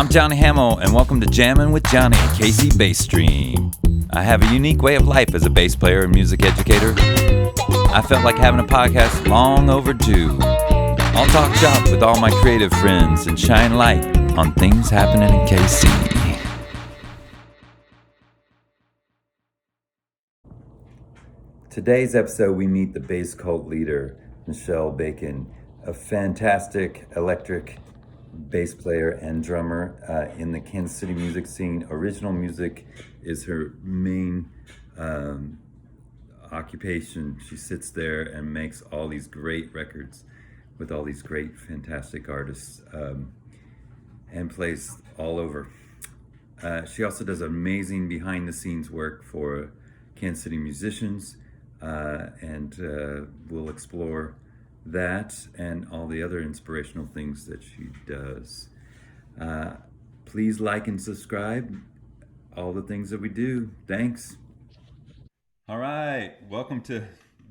I'm Johnny Hamill, and welcome to Jammin' with Johnny, KC Bass Stream. I have a unique way of life as a bass player and music educator. I felt like having a podcast long overdue. I'll talk shop with all my creative friends and shine light on things happening in KC. Today's episode, we meet the bass cult leader, Michelle Bacon, a fantastic electric bass player and drummer in the Kansas City music scene. Original music is her main occupation. She sits there and makes all these great records with all these great, fantastic artists and plays all over. She also does amazing behind-the-scenes work for Kansas City musicians, and we'll explore that and all the other inspirational things that she does. Please like and subscribe, all the things that we do. Thanks. All right, welcome to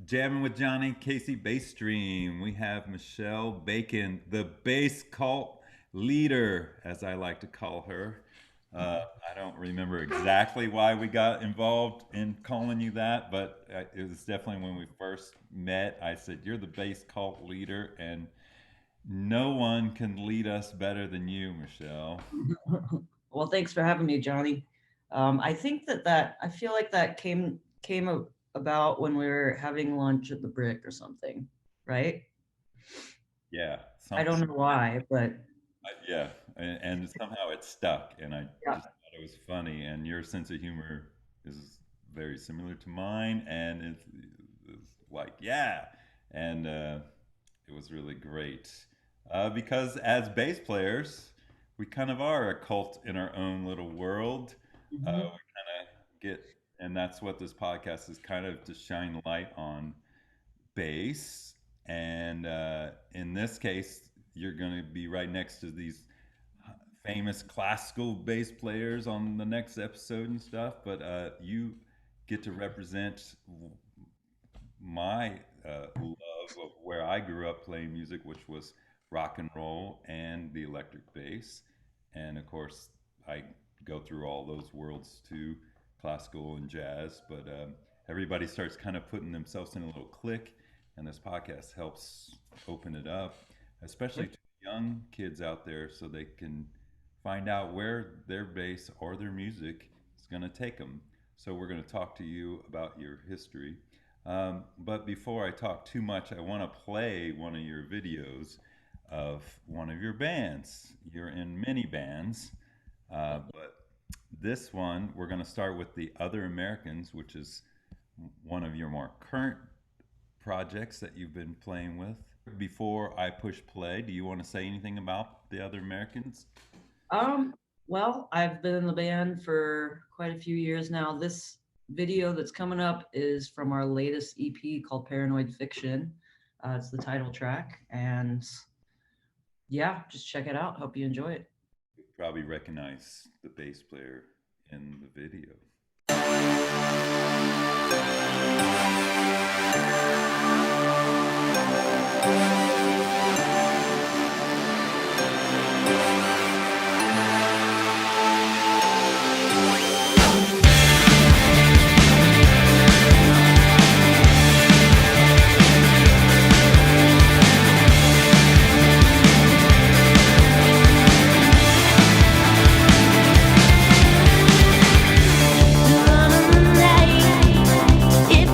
Jammin' with Johnny, KC Bass Stream. We have Michelle Bacon, the bass cult leader, as I like to call her. I don't remember exactly why we got involved in calling you that, but it was definitely when we first met. I said, you're the bass cult leader, and no one can lead us better than you, Michelle. Well, thanks for having me, Johnny. I think I feel like that came about when we were having lunch at the Brick or something, right? Yeah. I don't know why, but... Yeah, and somehow it stuck, and I just thought it was funny, and your sense of humor is very similar to mine, and it's like, yeah, and it was really great, because as bass players, we kind of are a cult in our own little world. We kind of get, and that's what this podcast is, kind of to shine light on bass, and in this case, you're going to be right next to these famous classical bass players on the next episode and stuff, but you get to represent my love of where I grew up playing music, which was rock and roll and the electric bass. And of course, I go through all those worlds too, classical and jazz, but everybody starts kind of putting themselves in a little clique, and this podcast helps open it up, especially to young kids out there, so they can find out where their bass or their music is going to take them. So we're going to talk to you about your history. But before I talk too much, I want to play one of your videos of one of your bands. You're in many bands, but this one, we're going to start with The Other Americans, which is one of your more current projects that you've been playing with. Before I push play, do you want to say anything about The Other Americans? Well, I've been in the band for quite a few years now. This video that's coming up is from our latest EP called Paranoid Fiction. It's the title track, and yeah, just check it out. Hope you enjoy it. You probably recognize the bass player in the video. It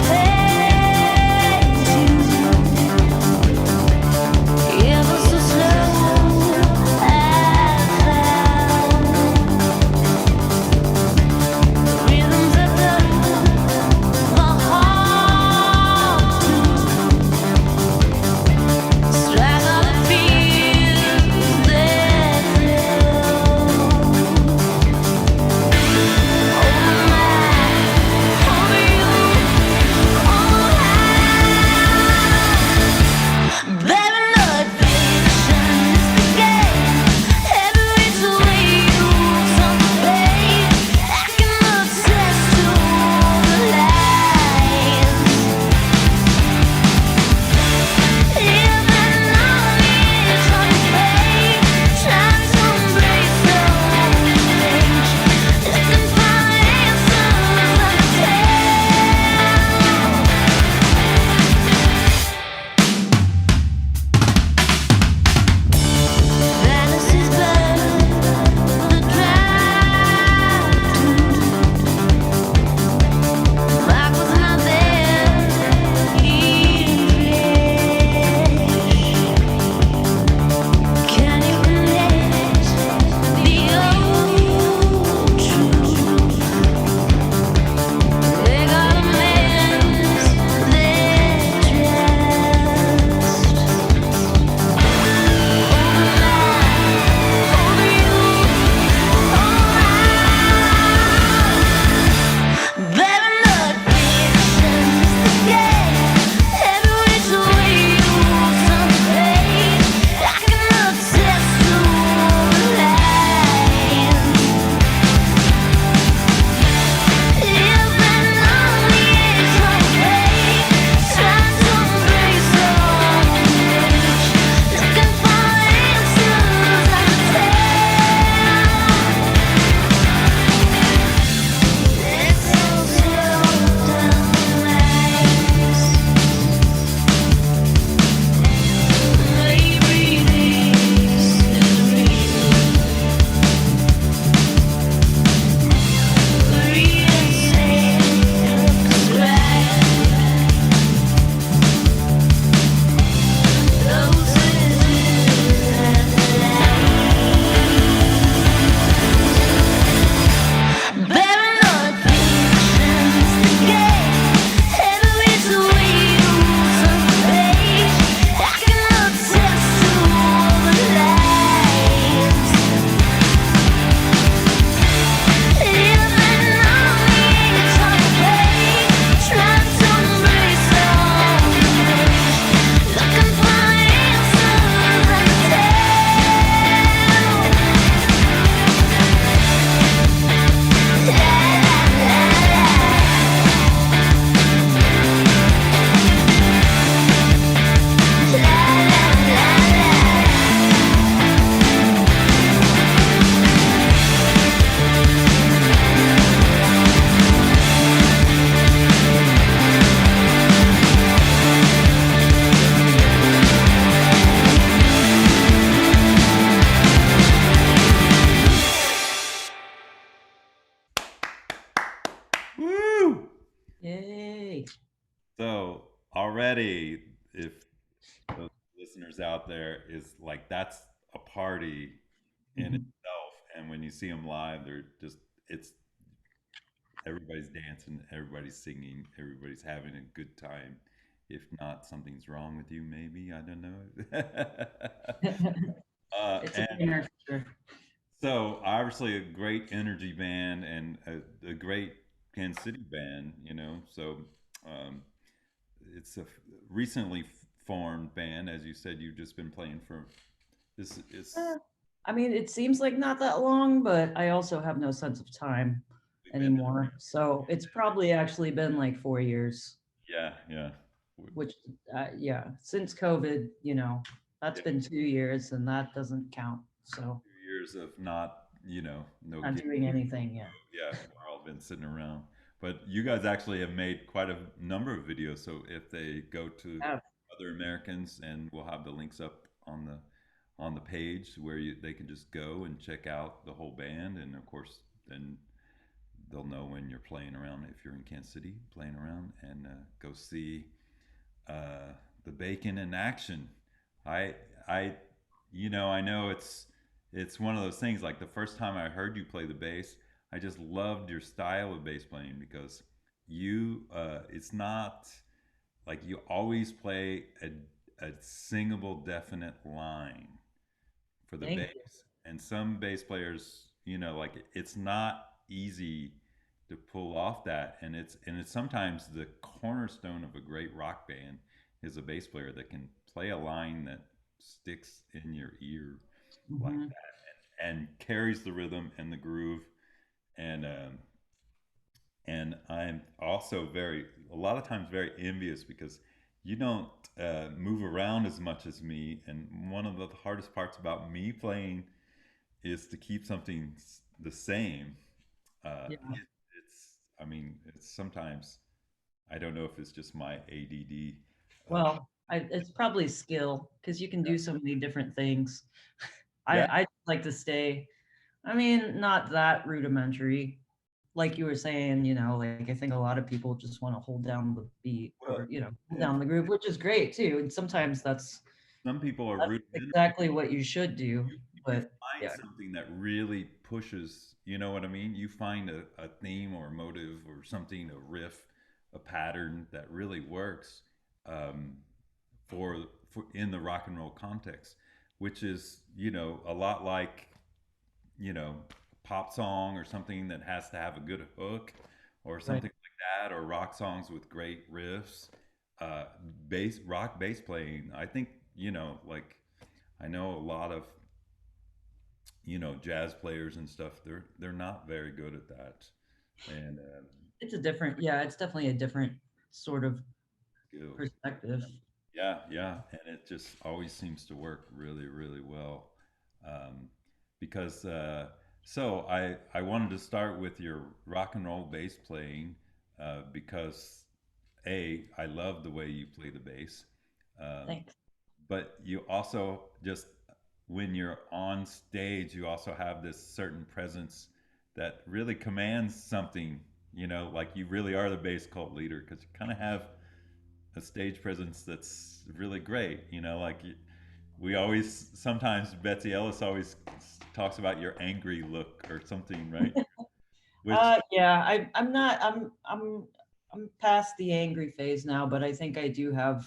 So already, if those listeners out there is like that's a party in Mhm. itself, and when you see them live, they're just it's everybody's dancing, everybody's singing, everybody's having a good time. If not, something's wrong with you, maybe. I don't know. It's a And winner for sure. so, obviously, a great energy band and a great Kansas City band, you know. So, um, it's a recently formed band. As you said, you've just been playing for this is Uh, I mean, it seems like not that long, but I also have no sense of time we've been, anymore. So it's probably actually been like 4 years, yeah, yeah. which, yeah, since COVID, that's Yeah, been 2 years and that doesn't count. So 2 years of not, no not gig. doing anything yet. Yeah, we're all been sitting around. But you guys actually have made quite a number of videos. So if they go to Yeah. other Americans, and we'll have the links up on the page where they can just go and check out the whole band, and of course, then they'll know when you're playing around if you're in Kansas City playing around, and go see uh, the Bacon in action. I I I know it's one of those things. Like the first time I heard you play the bass, I just loved your style of bass playing because it's not like you always play a singable definite line for the Thank you. bass. And some bass players, like it's not easy to pull off that. And it's sometimes the cornerstone of a great rock band is a bass player that can play a line that sticks in your ear like Hmm. that and carries the rhythm and the groove. And I'm also a lot of times very envious because you don't move around as much as me. And one of the hardest parts about me playing is to keep something the same. Yeah. I mean, it's sometimes, I don't know if it's just my ADD. Uh, Well, it's probably skill because you can do so many different things. yeah, I like to stay, I mean, not that rudimentary. Like you were saying, like I think a lot of people just want to hold down the beat well, or, hold and down the groove, which is great too. And sometimes some people are that's rudimentary. exactly what you should do. You But find yeah, something that really pushes, you know what I mean? You find a theme or a motive or something, a riff, a pattern that really works um, for in the rock and roll context, which is, a lot like, pop song or something that has to have a good hook or right. something like that, or rock songs with great riffs. Uh, rock bass playing, I think, like I know a lot of jazz players and stuff, they're not very good at that. And It's definitely a different sort of skills. perspective. Yeah, yeah, and it just always seems to work really, really well. Um, because so I wanted to start with your rock and roll bass playing because I love the way you play the bass. Um, Thanks. but you also just when you're on stage you also have this certain presence that really commands something, like you really are the bass cult leader because you kind of have a stage presence that's really great, like we always sometimes Betsy Ellis always talks about your angry look or something, right? Which Yeah, I'm not, I'm past the angry phase now, but I think I do have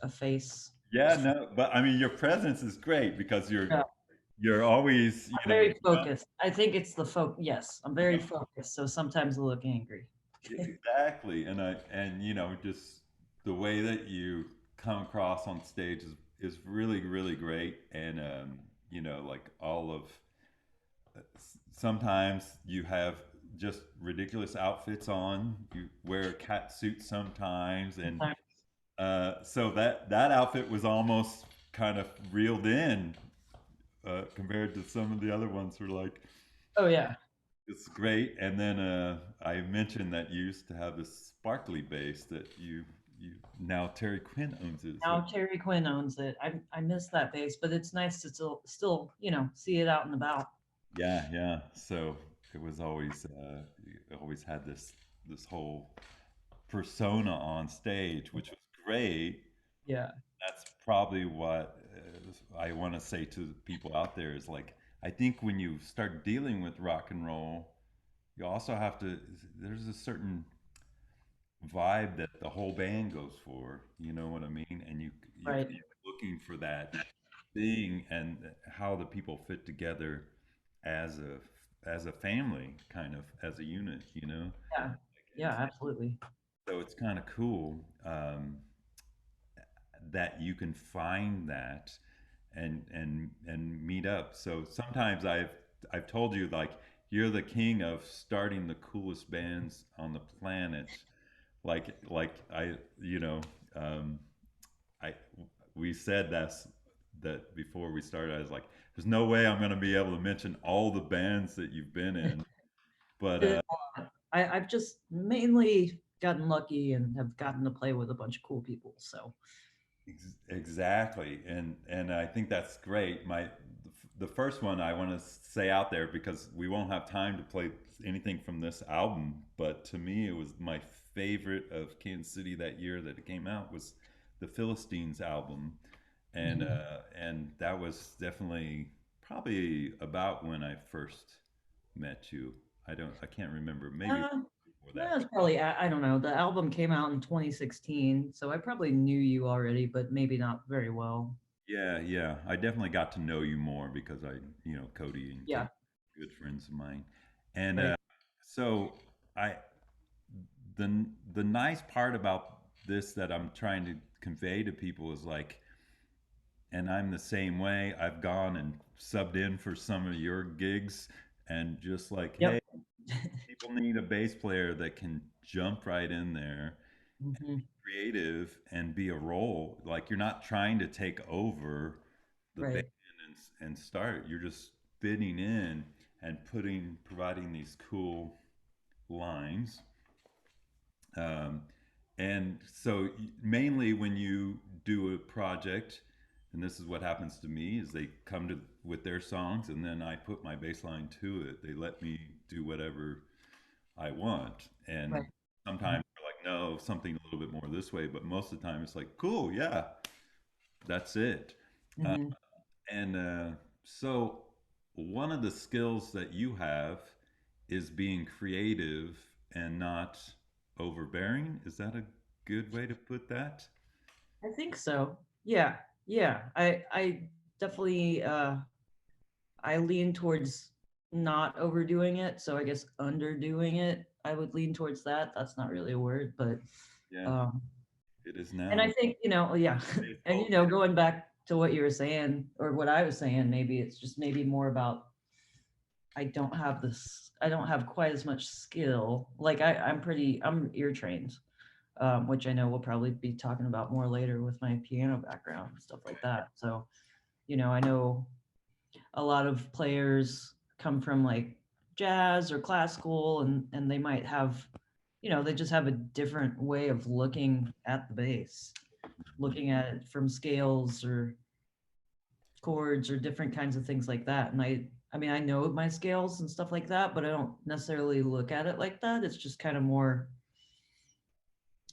a face. yeah, no, but I mean your presence is great because you're Yeah. you're always, I'm very focused. I think it's yes, I'm very focused. So sometimes I look angry. exactly, and just the way that you come across on stage is really really great, and like all of sometimes you have just ridiculous outfits on. You wear cat suits sometimes, and Sometimes. so that outfit was almost kind of reeled in compared to some of the other ones who are like Oh yeah. it's great. And then I mentioned that you used to have this sparkly bass that you now Terry Quinn owns it. So Now Terry Quinn owns it. I miss that bass, but it's nice to still, see it out and about. yeah, yeah. So it was always you always had this whole persona on stage, which was great. Yeah. That's probably what I want to say to the people out there is like, I think when you start dealing with rock and roll, you also have to, there's a certain vibe that the whole band goes for, you know what I mean? And you're Right. looking for that thing and how the people fit together as a family, kind of as a unit, you know? Yeah. And Yeah, absolutely. so it's kind of cool that you can find that and meet up. So sometimes I've told you like you're the king of starting the coolest bands on the planet. Like I you know um, I we said that before we started. I was like, there's no way I'm going to be able to mention all the bands that you've been in, but It- I've just mainly gotten lucky and have gotten to play with a bunch of cool people. So Exactly, and I think that's great. The first one I want to say out there because we won't have time to play anything from this album, but to me it was my favorite of Kansas City that year that it came out was the Philistines album, mhm. and that was definitely probably about when I first met you. I can't remember, maybe uh, before that. that's probably I don't know. The album came out in 2016, so I probably knew you already, but maybe not very well. Yeah, yeah. I definitely got to know you more because Cody and Kate, Yeah. good friends of mine. And Right. so I, the nice part about this that I'm trying to convey to people is like, and I'm the same way. I've gone and subbed in for some of your gigs and just like, hey, Yep. people need a bass player that can jump right in there, Hmm. creative and be a role. Like you're not trying to take over the band Right. and start. You're just fitting in and providing these cool lines. Um, and so mainly when you do a project, and this is what happens to me, is they come to with their songs and then I put my bass line to it. They let me do whatever I want. Right. And sometimes they're like, no, something a little bit more this way. But most of the time it's like, cool, yeah, that's it. Uh, Hmm. and so one of the skills that you have is being creative and not overbearing. Is that a good way to put that? I think so. Yeah. Yeah. I definitely I lean towards not overdoing it. So I guess underdoing it, I would lean towards that. That's not really a word, but Yeah, um it is and I now. think, yeah. And Baseball. going back to what you were saying or what I was saying, maybe it's just maybe more about I don't have quite as much skill. Like I'm ear trained, which I know we'll probably be talking about more later with my piano background and stuff like that. So, I know a lot of players come from like jazz or classical and they might have, they just have a different way of looking at the bass, Mhm. looking at it from scales or chords or different kinds of things like that. And I mean, I know my scales and stuff like that, but I don't necessarily look at it like that. It's just kind of more,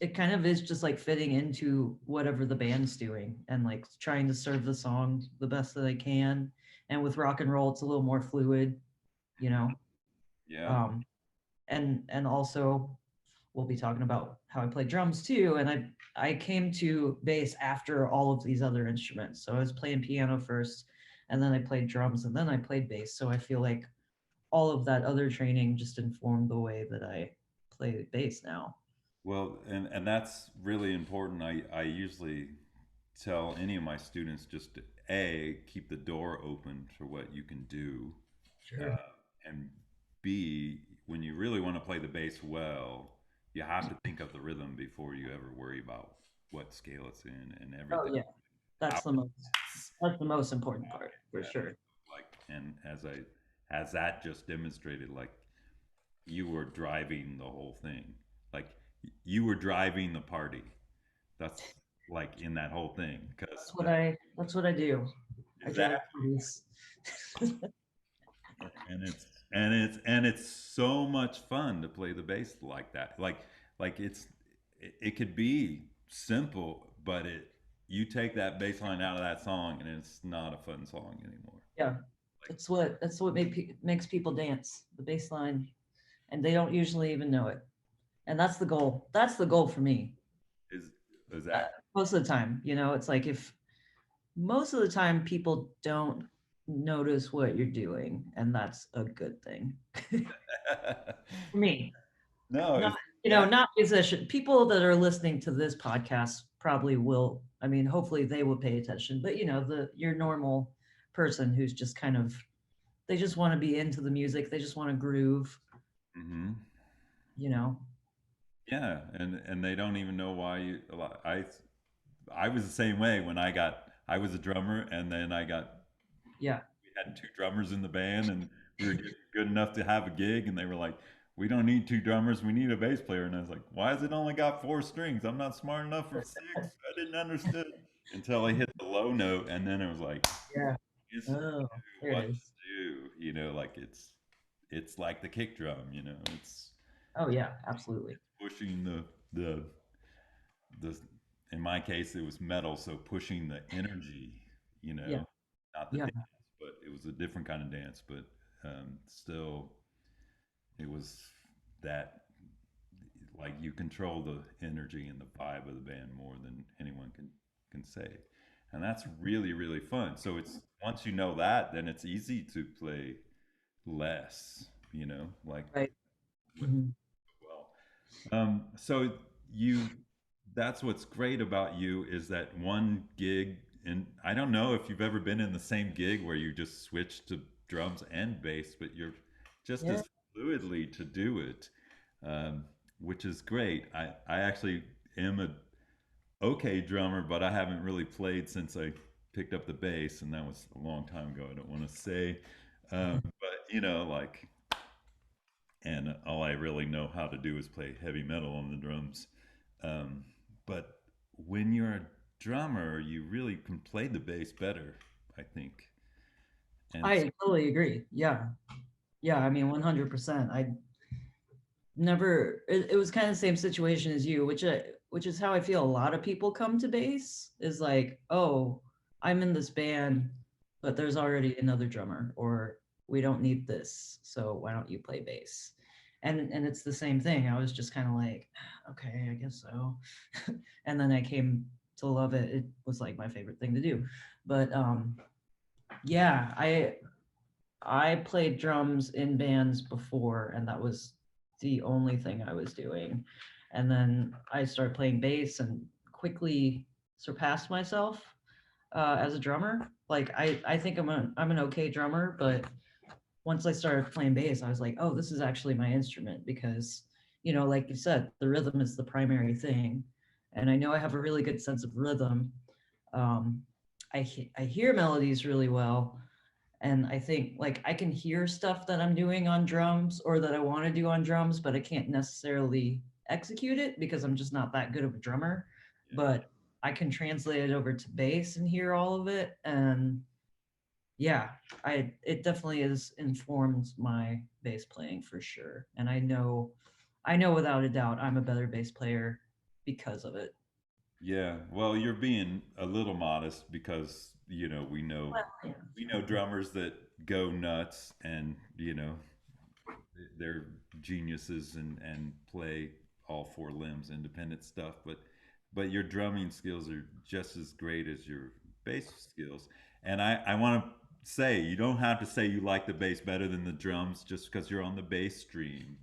it kind of is just like fitting into whatever the band's doing and like trying to serve the song the best that I can. And with rock and roll, it's a little more fluid, you know. Yeah. Um, and also we'll be talking about how I play drums too. And I came to bass after all of these other instruments. So I was playing piano first, and then I played drums, and then I played bass. So I feel like all of that other training just informed the way that I play bass now. Well, and that's really important. I usually tell any of my students just to A, keep the door open for what you can do, Sure. uh, and B, when you really want to play the bass well, you have to think of the rhythm before you ever worry about what scale it's in and Oh everything. yeah, How that's the most that's the most important part for yeah, sure. like and as that just demonstrated, like you were driving the whole thing, like you were driving the party. That's like in that whole thing because That's what I do. I drive exactly, parties. and it's so much fun to play the bass like that. Like it's it could be simple, but it you take that bass line out of that song and it's not a fun song anymore. Yeah, Like that's what makes people dance. The bass line, and they don't usually even know it. And that's the goal. That's the goal for me. is is Uh, that Most of the time, it's like if most of the time people don't notice what you're doing, and that's a good thing for me. no, Not, it's yeah. not musician people that are listening to this podcast probably will. I mean, hopefully they will pay attention. But the your normal person who's just kind of they just want to be into the music. They just want to groove. Hmm. You know. Yeah, and they don't even know why you. I was the same way when I was a drummer, and then Yeah. we had two drummers in the band, and we were getting good enough to have a gig, and they were like, "We don't need two drummers, we need a bass player." And I was like, "Why has it only got four strings? I'm not smart enough for six." I didn't understand until I hit the low note, and then it was like, Yeah. "This is Oh, there it what is. to do." Like it's like the kick drum, Oh yeah, absolutely. pushing the in my case it was metal, so pushing the energy, Yeah. not the Yeah. dance, but it was a different kind of dance, but still it was that like you control the energy and the vibe of the band more than anyone can say, and that's really really fun. So it's once you know that, then it's easy to play less, like Right. with Hmm. well. So you, that's what's great about you is that one gig, and I don't know if you've ever been in the same gig where you just switch to drums and bass, but you're just Yeah. as fluidly to do it, um, which is great. I actually am a okay drummer, but I haven't really played since I picked up the bass, and that was a long time ago. I don't want to say, but like and all I really know how to do is play heavy metal on the drums. Um, but when you're a drummer, you really can play the bass better, I think. And I totally agree. Yeah. Yeah. I mean, 100%. I never. It was kind of the same situation as you, which is how I feel. A lot of people come to bass is like, oh, I'm in this band, but there's already another drummer, or we don't need this, so why don't you play bass? And it's the same thing. I was just kind of like, okay, I guess so. And then I came to love it. It was like my favorite thing to do. But yeah, I played drums in bands before, and that was the only thing I was doing. And then I started playing bass and quickly surpassed myself as a drummer. Like I think I'm an okay drummer, but once I started playing bass, I was like, oh, this is actually my instrument because, like you said, the rhythm is the primary thing, and I know I have a really good sense of rhythm. Um, I hear melodies really well, and I think like I can hear stuff that I'm doing on drums or that I want to do on drums, but I can't necessarily execute it because I'm just not that good of a drummer. yeah, But I can translate it over to bass and hear all of it. And yeah, it definitely has informed my bass playing for sure. And I know without a doubt I'm a better bass player because of it. yeah. Well, you're being a little modest because Well, yeah. we know drummers that go nuts and they're geniuses and play all four limbs independent stuff, but your drumming skills are just as great as your bass skills. And I want to say you don't have to say you like the bass better than the drums just because you're on the bass stream,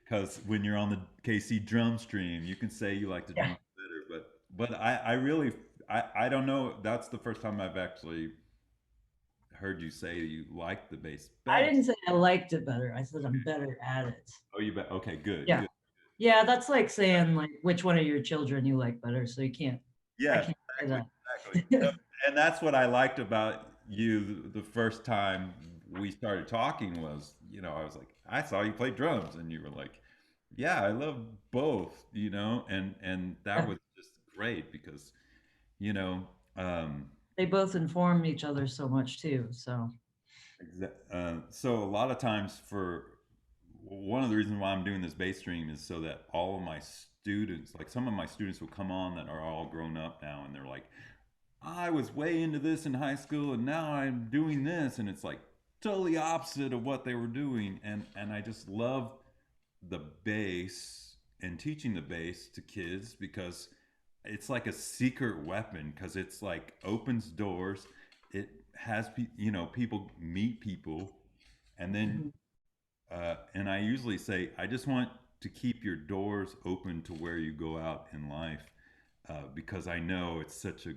because when you're on the KC drum stream you can say you like the Yeah. drums better, but I really I don't know, that's the first time I've actually heard you say you like the bass I better. didn't say I liked it better. I said I'm better at it. Oh, you bet. Okay, good, Yeah. good. Yeah, that's like saying like which one of your children you like better. So I Yeah, can't say exactly, exactly. that. And that's what I liked about you the first time we started talking was, I was like, I saw you play drums, and you were like, yeah, I love both, and that Yeah, was just great because, you know, um, they both inform each other so much too. So so a lot of times for one of the reasons why I'm doing this bass stream is so that all of my students, like some of my students will come on that are all grown up now, and they're like, I was way into this in high school, and now I'm doing this, and it's like totally opposite of what they were doing, and I just love the bass and teaching the bass to kids because it's like a secret weapon because it's like opens doors. It has people meet people, and then Mhm. and I usually say I just want to keep your doors open to where you go out in life because I know it's such a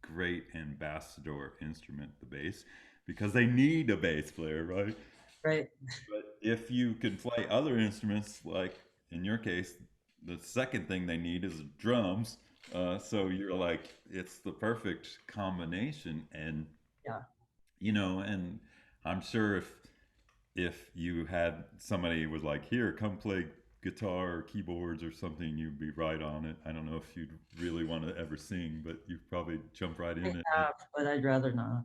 great ambassador instrument, the bass, because they need a bass player, right? Right. But if you can play other instruments, like in your case, the second thing they need is drums. So you're like, it's the perfect combination. And, Yeah. and I'm sure if you had somebody who was like, here, come play guitar or keyboards or something, you'd be right on it. I don't know if you'd really want to ever sing, but you'd probably jump right I in it have, but I'd rather not.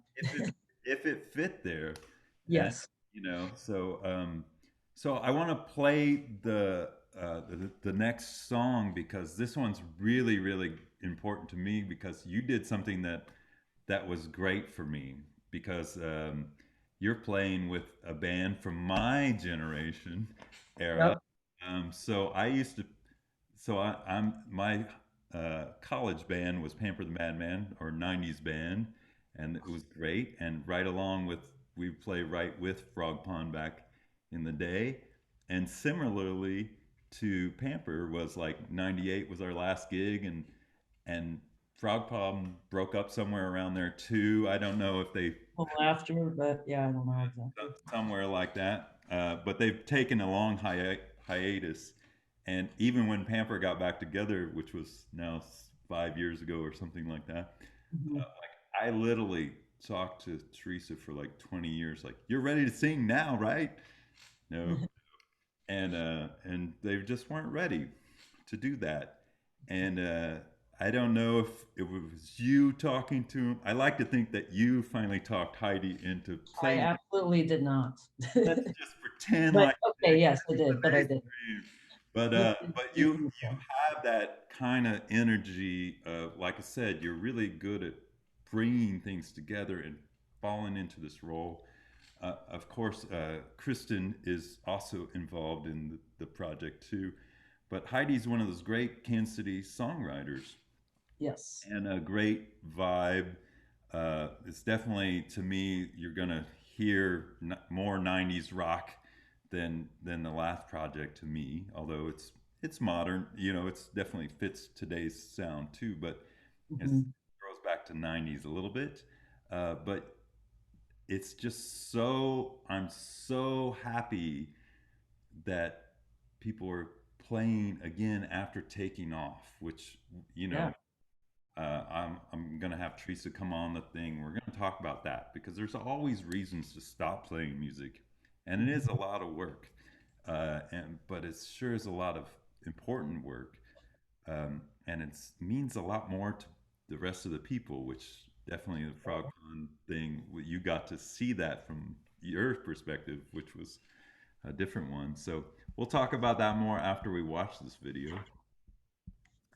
if it fit there. And Yes. so I want to play the next song because this one's really really important to me because you did something that was great for me because you're playing with a band from my generation era. Yep. So I used to I'm my college band was Pamper the Madman, or '90s band, and it was great. And right along with we play right with Frog Pond back in the day, and similarly to Pamper was like '98 was our last gig, and Frog Pond broke up somewhere around there too. I don't know if they Well, after, but yeah, I don't know exactly. somewhere like that. But they've taken a long hiatus. And even when Pamper got back together, which was now 5 years ago or something like that, Mhm. I literally talked to Teresa for like 20 years, like, you're ready to sing now, right? No. And they just weren't ready to do that. And I don't know if it was you talking to him. I like to think that you finally talked Heidi into I playing. absolutely did not. Let's just pretend But like okay, yes, I did, but I today's did. dream. But This uh, is but you beautiful. have that kind of energy. Like I said, you're really good at bringing things together and falling into this role. Of course, Kristen is also involved in the project too. But Heidi's one of those great Kansas City songwriters Yes. and a great vibe. It's definitely to me you're gonna hear more '90s rock than the last project to me. Although it's modern, it's definitely fits today's sound too, but it Hmm. goes back to '90s a little bit. But it's just I'm so happy that people are playing again after taking off, which you Yeah. know I'm gonna have Teresa come on the thing. We're gonna talk about that because there's always reasons to stop playing music, and it is a Mhm. lot of work, and but it sure is a lot of important work, and it means a lot more to the rest of the people, which definitely the Frog Pond thing. You got to see that from your perspective, which was a different one. So we'll talk about that more after we watch this video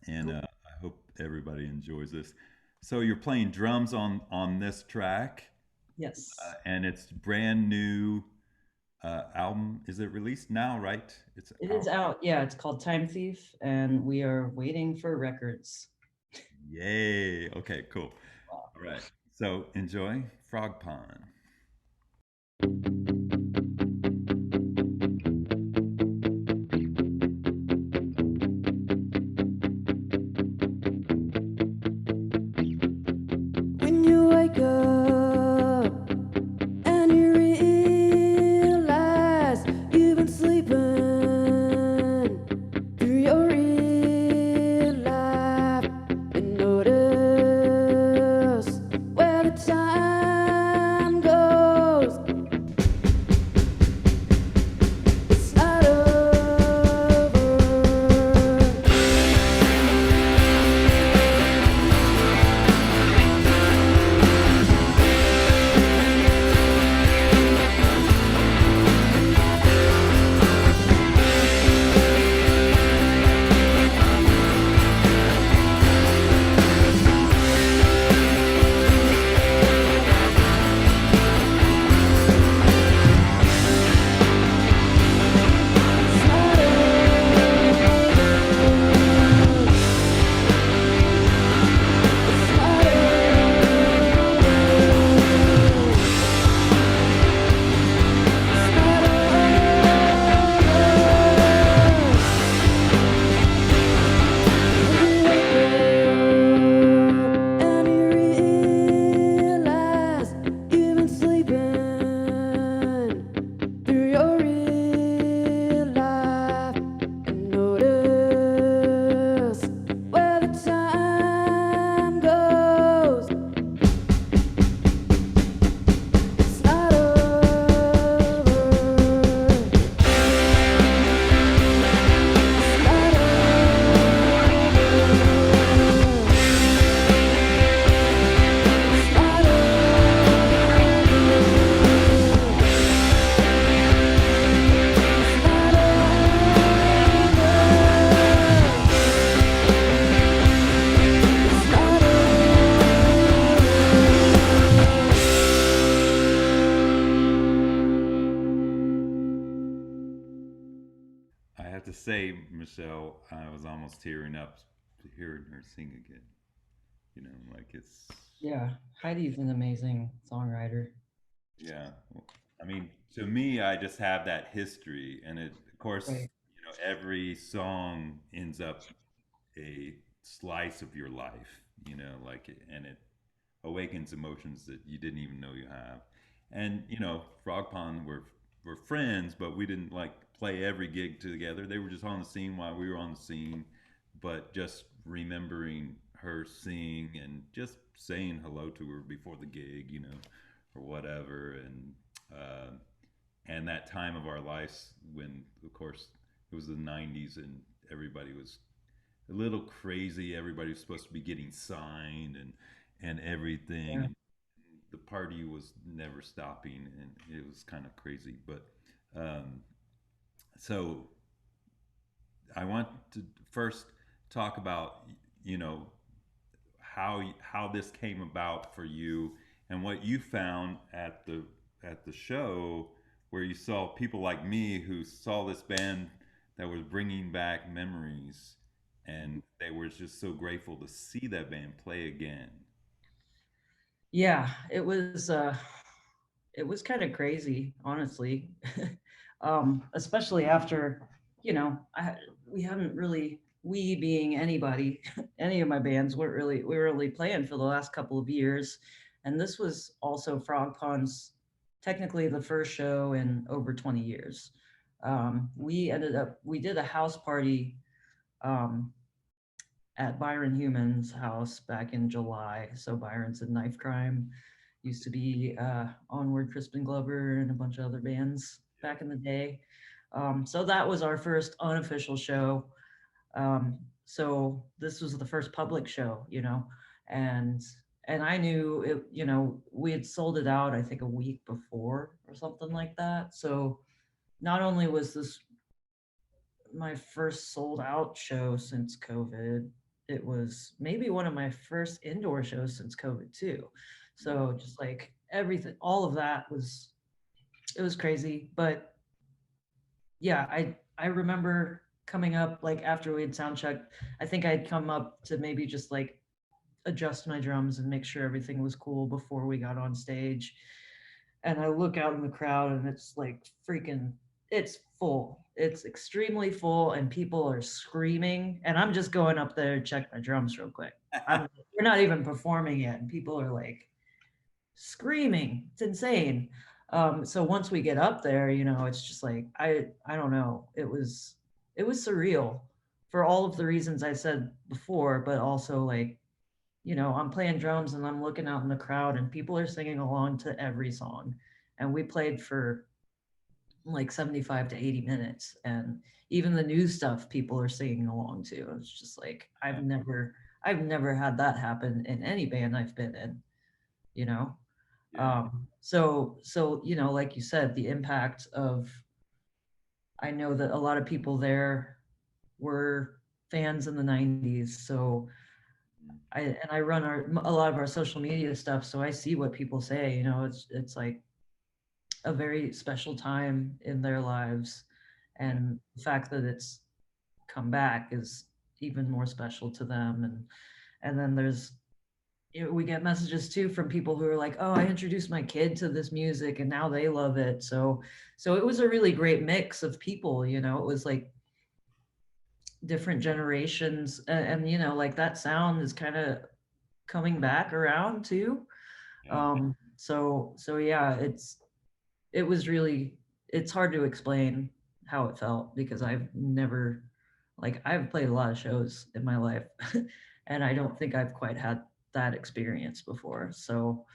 and Cool. I hope everybody enjoys this. So you're playing drums on this track, Yes. and it's brand new album. Is it released now? Right? It's It is out. out. Yeah, it's called Time Thief, and we are waiting for records. Yay! Okay, cool. Wow. All right. So enjoy Frog Pond. When you wake up and you realize you've been sleeping through your real life and notice where the time to say, Michelle, I was almost tearing up hearing her sing again. You know, like it's Yeah, Heidi's an amazing songwriter. yeah. I mean, to me, I just have that history, and it, of course, Right. you know, every song ends up a slice of your life. You know, like, and it awakens emotions that you didn't even know you have. And you know, Frog Pond were friends, but we didn't like play every gig together. They were just on the scene while we were on the scene. But just remembering her sing and just saying hello to her before the gig, you know, or whatever, uh, and that time of our lives when, of course, it was the '90s and everybody was a little crazy. Everybody was supposed to be getting signed and everything, Yeah. and the party was never stopping, and it was kind of crazy. But um, so I want to first talk about you know how this came about for you and what you found at the show where you saw people like me who saw this band that was bringing back memories and they were just so grateful to see that band play again. Yeah, it was kind of crazy, honestly. Especially after, you know, we haven't really, we being anybody, any of my bands weren't really, we were really playing for the last couple of years. And this was also Frog Pond's technically the first show in over 20 years. We did a house party um, at Byron Human's house back in July. So Byron's a knife crime, used to be Onward, Crispin Glover, and a bunch of other bands back in the day. So that was our first unofficial show. So this was the first public show, you know, and and I knew it, you know, we had sold it out, I think a week before or something like that. So not only was this my first sold out show since COVID. It was maybe one of my first indoor shows since COVID too. So just like everything, all of that was it was crazy. But yeah, I remember coming up like after we had sound checked, I think I'd come up to maybe just like adjust my drums and make sure everything was cool before we got on stage. And I look out in the crowd and it's like freaking it's full. It's extremely full and people are screaming and I'm just going up there to check my drums real quick. We're not even performing yet and people are like screaming. It's insane. So once we get up there, you know, it's just like I don't know. It was surreal for all of the reasons I said before, but also like you know, I'm playing drums and I'm looking out in the crowd and people are singing along to every song. And we played for like 75 to 80 minutes. And even the new stuff people are singing along to. It's just like I've never had that happen in any band I've been in, you know. Yeah. So you know, like you said, the impact of I know that a lot of people there were fans in the 90s. So I run a lot of our social media stuff, so I see what people say. You know, it's like a very special time in their lives, Yeah. and the fact that it's come back is even more special to them. And then there's you know, we get messages too from people who are like, "Oh, I introduced my kid to this music, and now they love it." So it was a really great mix of people. You know, it was like different generations, and you know, like that sound is kind of coming back around too. Yeah. So yeah, it was really it's hard to explain how it felt because I've never like I've played a lot of shows in my life and I don't think I've quite had that experience before. So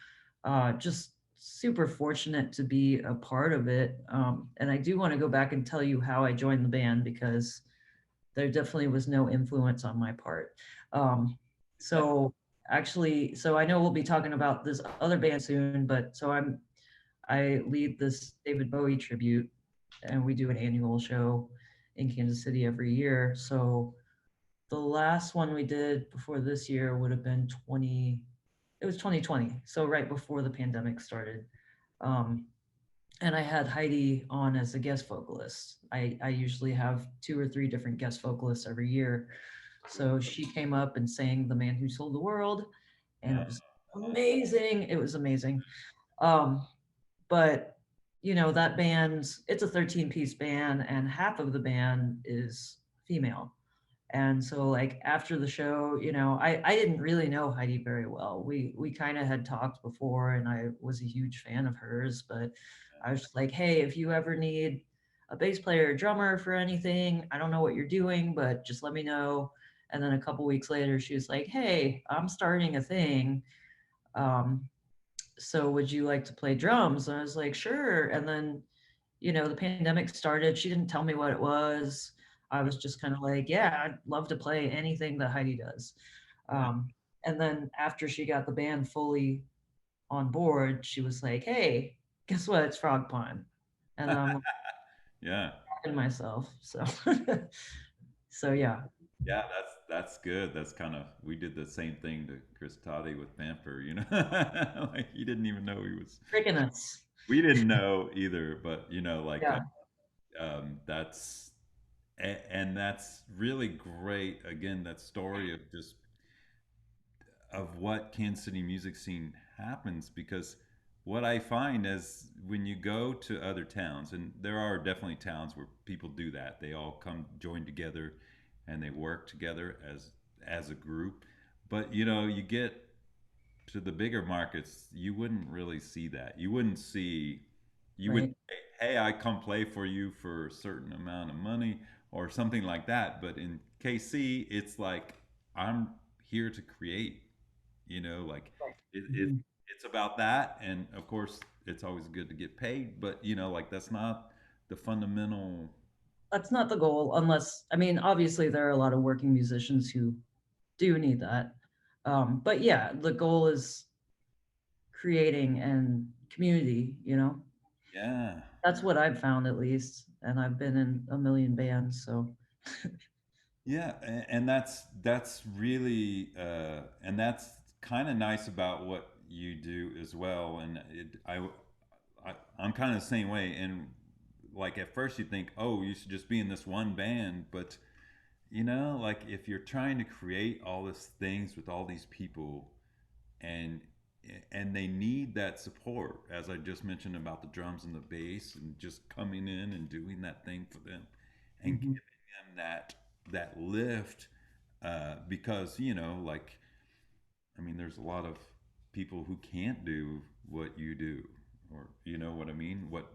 just super fortunate to be a part of it. And I do want to go back and tell you how I joined the band because there definitely was no influence on my part. Um, so actually, so I know we'll be talking about this other band soon, but I lead this David Bowie tribute, and we do an annual show in Kansas City every year. So the last one we did before this year would have been it was 2020, so right before the pandemic started. Um, and I had Heidi on as a guest vocalist. I usually have two or three different guest vocalists every year. So she came up and sang The Man Who Sold the World, and it was amazing. It was amazing. Um, but that band, it's a 13-piece band, and half of the band is female. And so like after the show, I didn't really know Heidi very well. We kind of had talked before and I was a huge fan of hers, but I was just like, hey, if you ever need a bass player or drummer for anything, I don't know what you're doing, but just let me know. And then a couple weeks later, she was like, hey, I'm starting a thing. Um, so would you like to play drums? And I was like, sure. And then, the pandemic started. She didn't tell me what it was. I was just kind of like, yeah, I'd love to play anything that Heidi does. Yeah. Um, and then after she got the band fully on board, she was like, hey, guess what? It's Frog Pond. And I'm Yeah. laughing myself. So, so yeah, Yeah, that's good. That's kind of we did the same thing to Chris Toddy with Bamper, like he didn't even know he was. freaking us. We didn't know either, but Yeah, that's and that's really great. Again, that story of just of what Kansas City music scene happens because what I find is when you go to other towns, and there are definitely towns where people do that, they all come join together and they work together as a group. But you get to the bigger markets, you wouldn't really see that. You wouldn't see, you would, right, hey, I come play for you for a certain amount of money or something like that. But in KC, it's like, I'm here to create, like Mhm. it's about that. And of course, it's always good to get paid, but like that's not the fundamental. That's not the goal, unless, I mean, obviously there are a lot of working musicians who do need that. But yeah, the goal is creating and community, Yeah. That's what I've found at least. And I've been in a million bands. So, Yeah, and that's really and that's kind of nice about what you do as well. And I'm kind of the same way. And like at first you think, oh, you should just be in this one band, but like if you're trying to create all these things with all these people, and they need that support, as I just mentioned about the drums and the bass, and just coming in and doing that thing for them, and mhm, giving them that lift, because like I mean, there's a lot of people who can't do what you do, or you know what I mean, what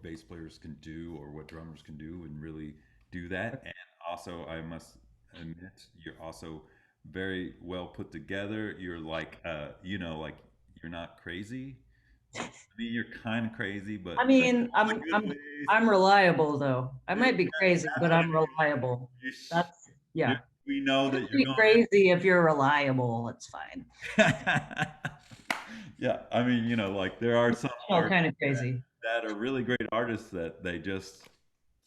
bass players can do, or what drummers can do, and really do that. And also, I must admit, you're also very well put together. You're like, like you're not crazy. I mean, you're kind of crazy, but I mean, in a good ways. I'm reliable though. I Yeah, might be crazy, that's but what I I'm mean. reliable. You, That's, you, yeah. we know You that can you're be going crazy if you're reliable. It's fine. Yeah, I mean, like there are some Oh, artists kind of crazy. that are really great artists that they just,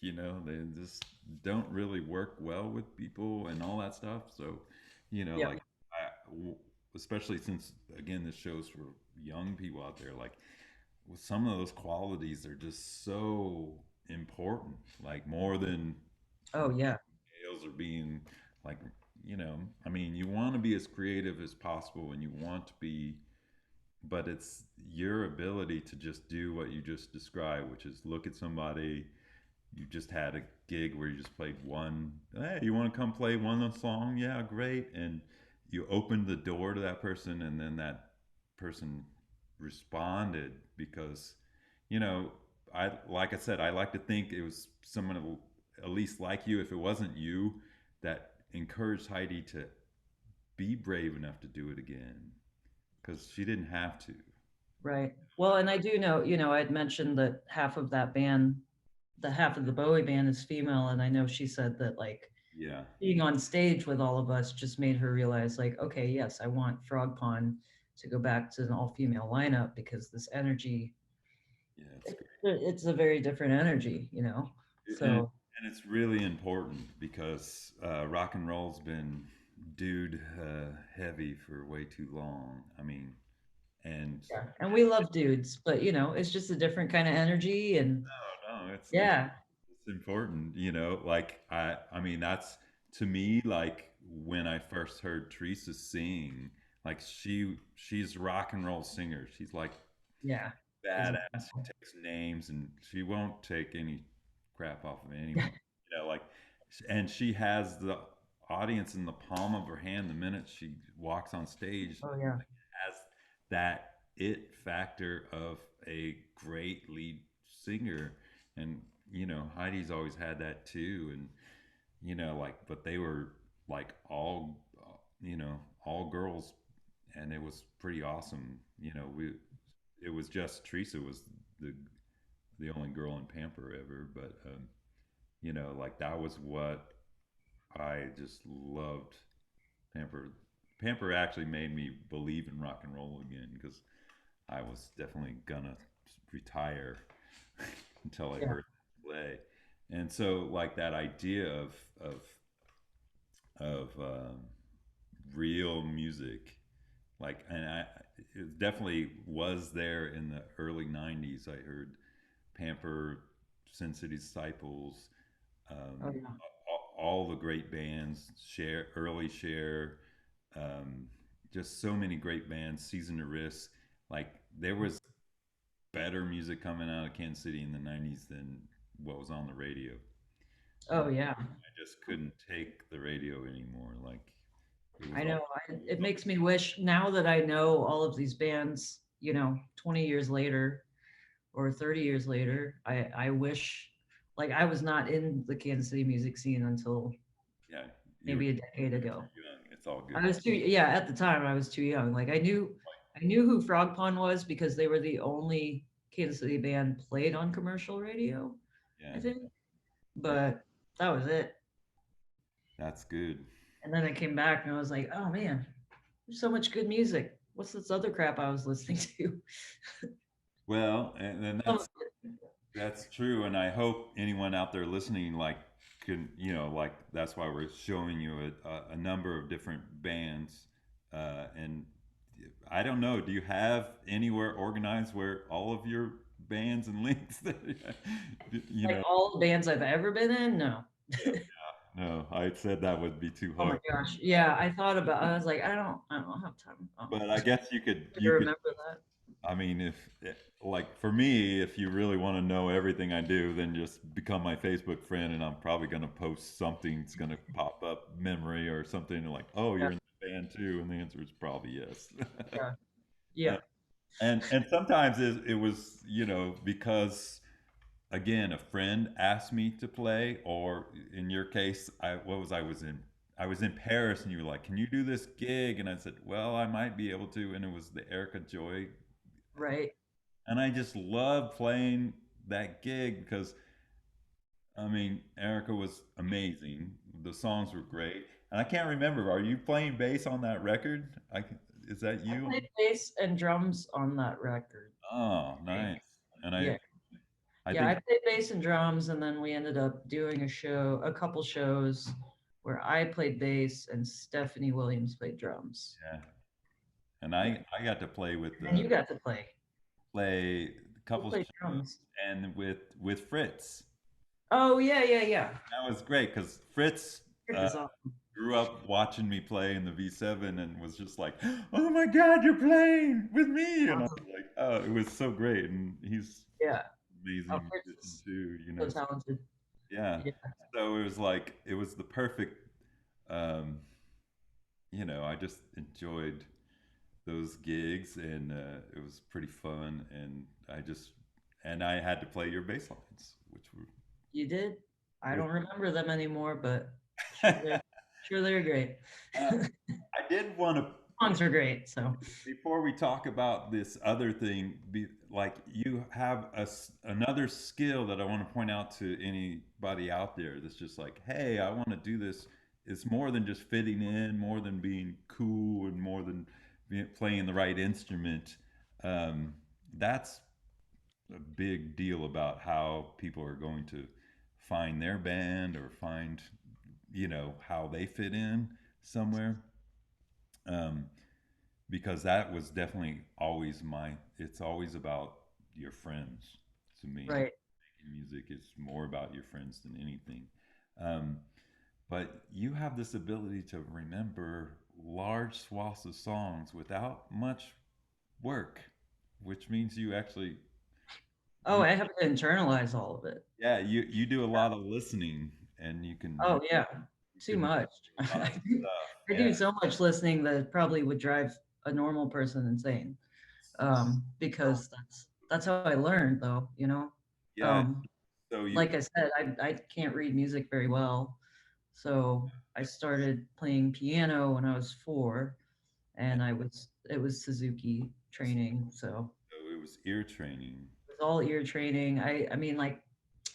they just don't really work well with people and all that stuff. So, Yep. like, especially since again this show's for young people out there, like with some of those qualities are just so important, like more than Oh, yeah. scales or being like, I mean, you want to be as creative as possible and you want to be, but it's your ability to just do what you just described, which is look at somebody. You just had a gig where you just played one. Hey, you want to come play one song? Yeah, great. And you opened the door to that person, and then that person responded because, you know, I like I said, I like to think it was someone at least like you. If it wasn't you, that encouraged Heidi to be brave enough to do it again because she didn't have to. Right. Well, and I do know, I'd mentioned that half of that band, the half of the Bowie band is female. And I know she said that like Yeah, being on stage with all of us just made her realize like, okay, yes, I want Frog Pond to go back to an all female lineup because this energy, yeah, it's it's a very different energy. and So, it's really important because rock and roll's been dude heavy for way too long. I mean, And Yeah. And we love dudes, but it's just a different kind of energy. And no, yeah, it's important, like I mean that's to me like when I first heard Teresa sing, like she's a rock and roll singer. She's like yeah. She's badass. She takes names and she won't take any crap off of anyone. Like, and she has the audience in the palm of her hand the minute she walks on stage. oh yeah. Has that it factor of a great lead singer, and Heidi's always had that too, and like, but they were like all girls, and it was pretty awesome. We it was just Teresa was the the only girl in Pamper ever, but like that was what I just loved. Pamper Pamper actually made me believe in rock and roll again because I was definitely gonna retire until I Yeah. heard them play. And so like that idea of real music, like, and it definitely was there in the early '90s. I heard Pamper, Sin City Disciples, Oh um, yeah. all the great bands, Share, um, just so many great bands. Season to Risk, like there was better music coming out of Kansas City in the '90s than what was on the radio, and Oh yeah. I just couldn't take the radio anymore. Like it was I all know. It makes me wish now that I know all of these bands, 20 years later or 30 years later, I wish like I was not in the Kansas City music scene until yeah. maybe a decade You're ago. too young. It's all I good. was too, yeah, at the time I was too young. Like I knew who Frog Pond was because they were the only Kansas City band played on commercial radio, I Yeah, think. But that was it. that's good. And then I came back and I was like, oh man, there's so much good music. What's this other crap I was listening to? Well, and Oh, that's true, and I hope anyone out there listening, like, can like that's why we're showing you a number of different bands, and I don't know. Do you have anywhere organized where all of your bands and links that you like know? all the bands I've ever been in? No. No, I said that would be too Oh my hard, gosh. Yeah, I was like, I don't have time. but I guess To you could. remember that. I mean, if like for me, if you really want to know everything I do, then just become my Facebook friend, and I'm probably going to post something that's going to pop up memory or something like, "Oh, Yeah, you're in the band too," and the answer is probably yes. yeah, Uh, yeah. and sometimes it was because again a friend asked me to play, or in your case, I was in Paris, and you were like, "Can you do this gig?" And I said, "Well, I might be able to," and it was the Erica Joy, Right. and I just loved playing that gig because I mean Erica was amazing. The songs were great, and I can't remember. Are you playing bass on that record? Is that I you? played bass and drums on that record, Oh, I think. nice. And Yeah. I Yeah, I think played bass and drums, and then we ended up doing a couple shows where I played bass and Stephanie Williams played drums. yeah. And Yeah. I got to play with And you got to play. play a You couple played shows drums. and with Fritz. Oh yeah, yeah, yeah. That was great because Fritz Chris is awesome. grew up watching me play in the V7 and was just like, "Oh my God, you're playing with me!" And I Awesome. was like, "Oh, it was so great." And he's Yeah. Oh, amazing Chris musician is too, so talented. Yeah. Yeah. So it was like it was the perfect. Um, I just enjoyed those gigs, and it was pretty fun. And I had to play your bass lines, which You did? I were. don't remember them anymore, but sure they're great. I did want to Songs are great, so before we talk about this other thing, like you have another skill that I want to point out to anybody out there that's just like, hey, I want to do this. It's more than just fitting in, more than being cool, and more than playing the right instrument. That's a big deal about how people are going to find their band or find, how they fit in somewhere. Um, because that was definitely always my. It's always about your friends to me. Right. Making music is more about your friends than anything. Um, but you have this ability to remember large swaths of songs without much work, which means you actually Oh, you I have to internalize all of it. yeah you do a lot of listening and you can Oh yeah, you too can remember much. a lot I of do, stuff. I Yeah, do so much listening that probably would drive a normal person insane. Because that's how I learned, though. yeah. Um, So you like I said, I can't read music very well, so I started playing piano when I was 4, and and it was Suzuki training, so so it was ear training. it was all ear training. I mean, like,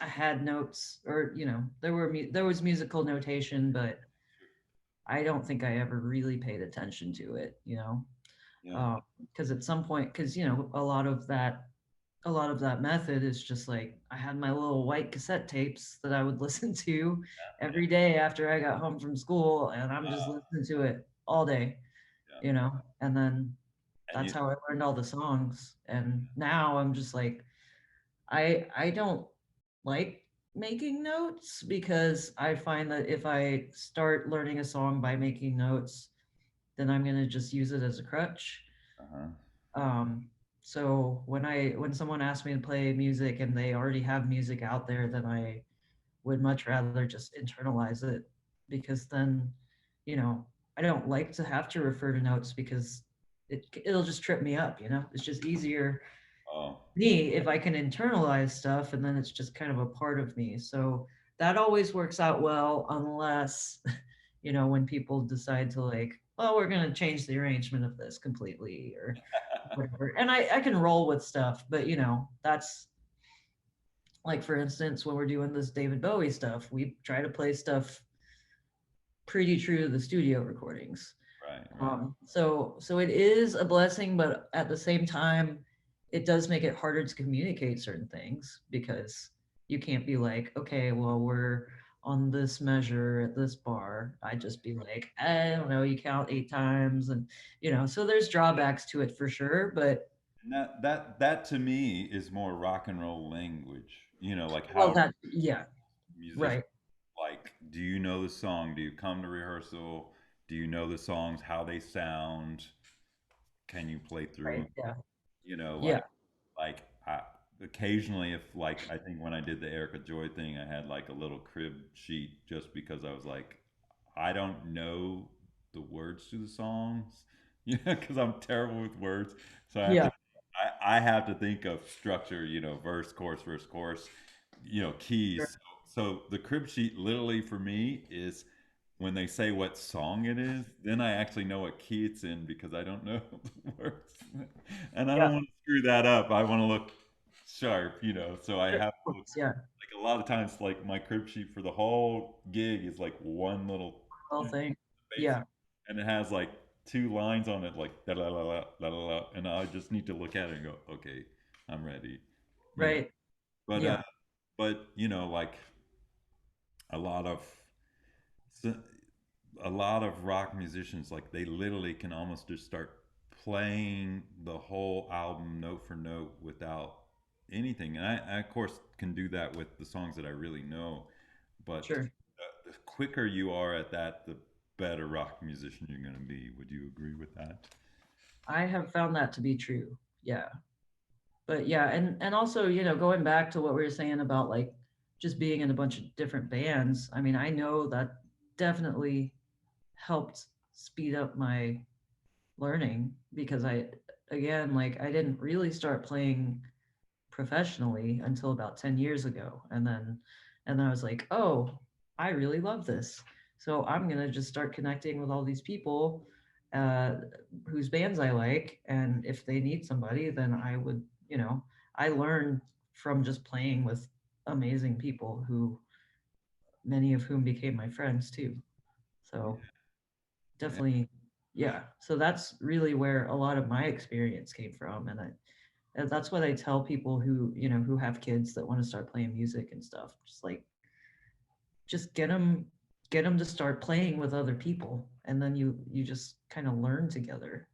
I had notes, or there was musical notation, but I don't think I ever really paid attention to it, Yeah. because at some point, because a lot of that method is just like I had my little white cassette tapes that I would listen to Yeah. every day after I got home from school, and I'm just Uh, listening to it all day, yeah. and then And that's you how I learned all the songs. And now I'm just like, I don't like making notes because I find that if I start learning a song by making notes, then I'm gonna just use it as a crutch. uh-huh. Um, so when someone asks me to play music and they already have music out there, then I would much rather just internalize it, because then, you know, I don't like to have to refer to notes because it'll just trip me up. It's just easier Oh, me if I can internalize stuff, and then it's just kind of a part of me. So that always works out well, unless when people decide to, like, well, we're going to change the arrangement of this completely or whatever. And I can roll with stuff, but that's like, for instance, when we're doing this David Bowie stuff, we try to play stuff pretty true to the studio recordings. right, right. So it is a blessing, but at the same time, it does make it harder to communicate certain things, because you can't be like, okay, well, we're on this measure at this bar. I just be like, I don't know, you count 8 times, and so there's drawbacks to it for sure, but And that to me is more rock and roll language. Like well, how yeah, musicians right, like, do you know the song? Do you come to rehearsal? Do you know the songs, how they sound? Can you play through right, 'em? yeah, You know, yeah, like occasionally, if like I think when I did the Erica Joy thing, I had like a little crib sheet just because I was like, I don't know the words to the songs, because I'm terrible with words, so I have to. yeah, I have to think of structure, verse, chorus, sure, keys. So the crib sheet literally for me is when they say what song it is, then I actually know what key it's in because I don't know the words. And I yeah, don't want to screw that up. I want to look sharp, so I sure, have of to look course, yeah, like a lot of times like my crib sheet for the whole gig is like one little whole thing, basic, yeah, and it has like two lines on it like da la la la la la la, and I just need to look at it and go, okay, I'm ready, you know. right, But yeah, like a lot of a lot of rock musicians, like they literally can almost just start playing the whole album note for note without anything. And I of course can do that with the songs that I really know, but sure. the quicker you are at that, the better rock musician you're going to be. Would you agree with that? I have found that to be true. Yeah. But yeah, and also, going back to what we were saying about, like, just being in a bunch of different bands. I mean, I know that definitely helped speed up my learning, because again, like, I didn't really start playing professionally until about 10 years ago. And then I was like, "Oh, I really love this. So I'm going to just start connecting with all these people uh, whose bands I like, and if they need somebody, then I learned from just playing with amazing people, who many of whom became my friends too. So Yeah, definitely, yeah. So that's really where a lot of my experience came from, and that's what I tell people who have kids that want to start playing music and stuff. Just like, just get them to start playing with other people, and then you just kind of learn together.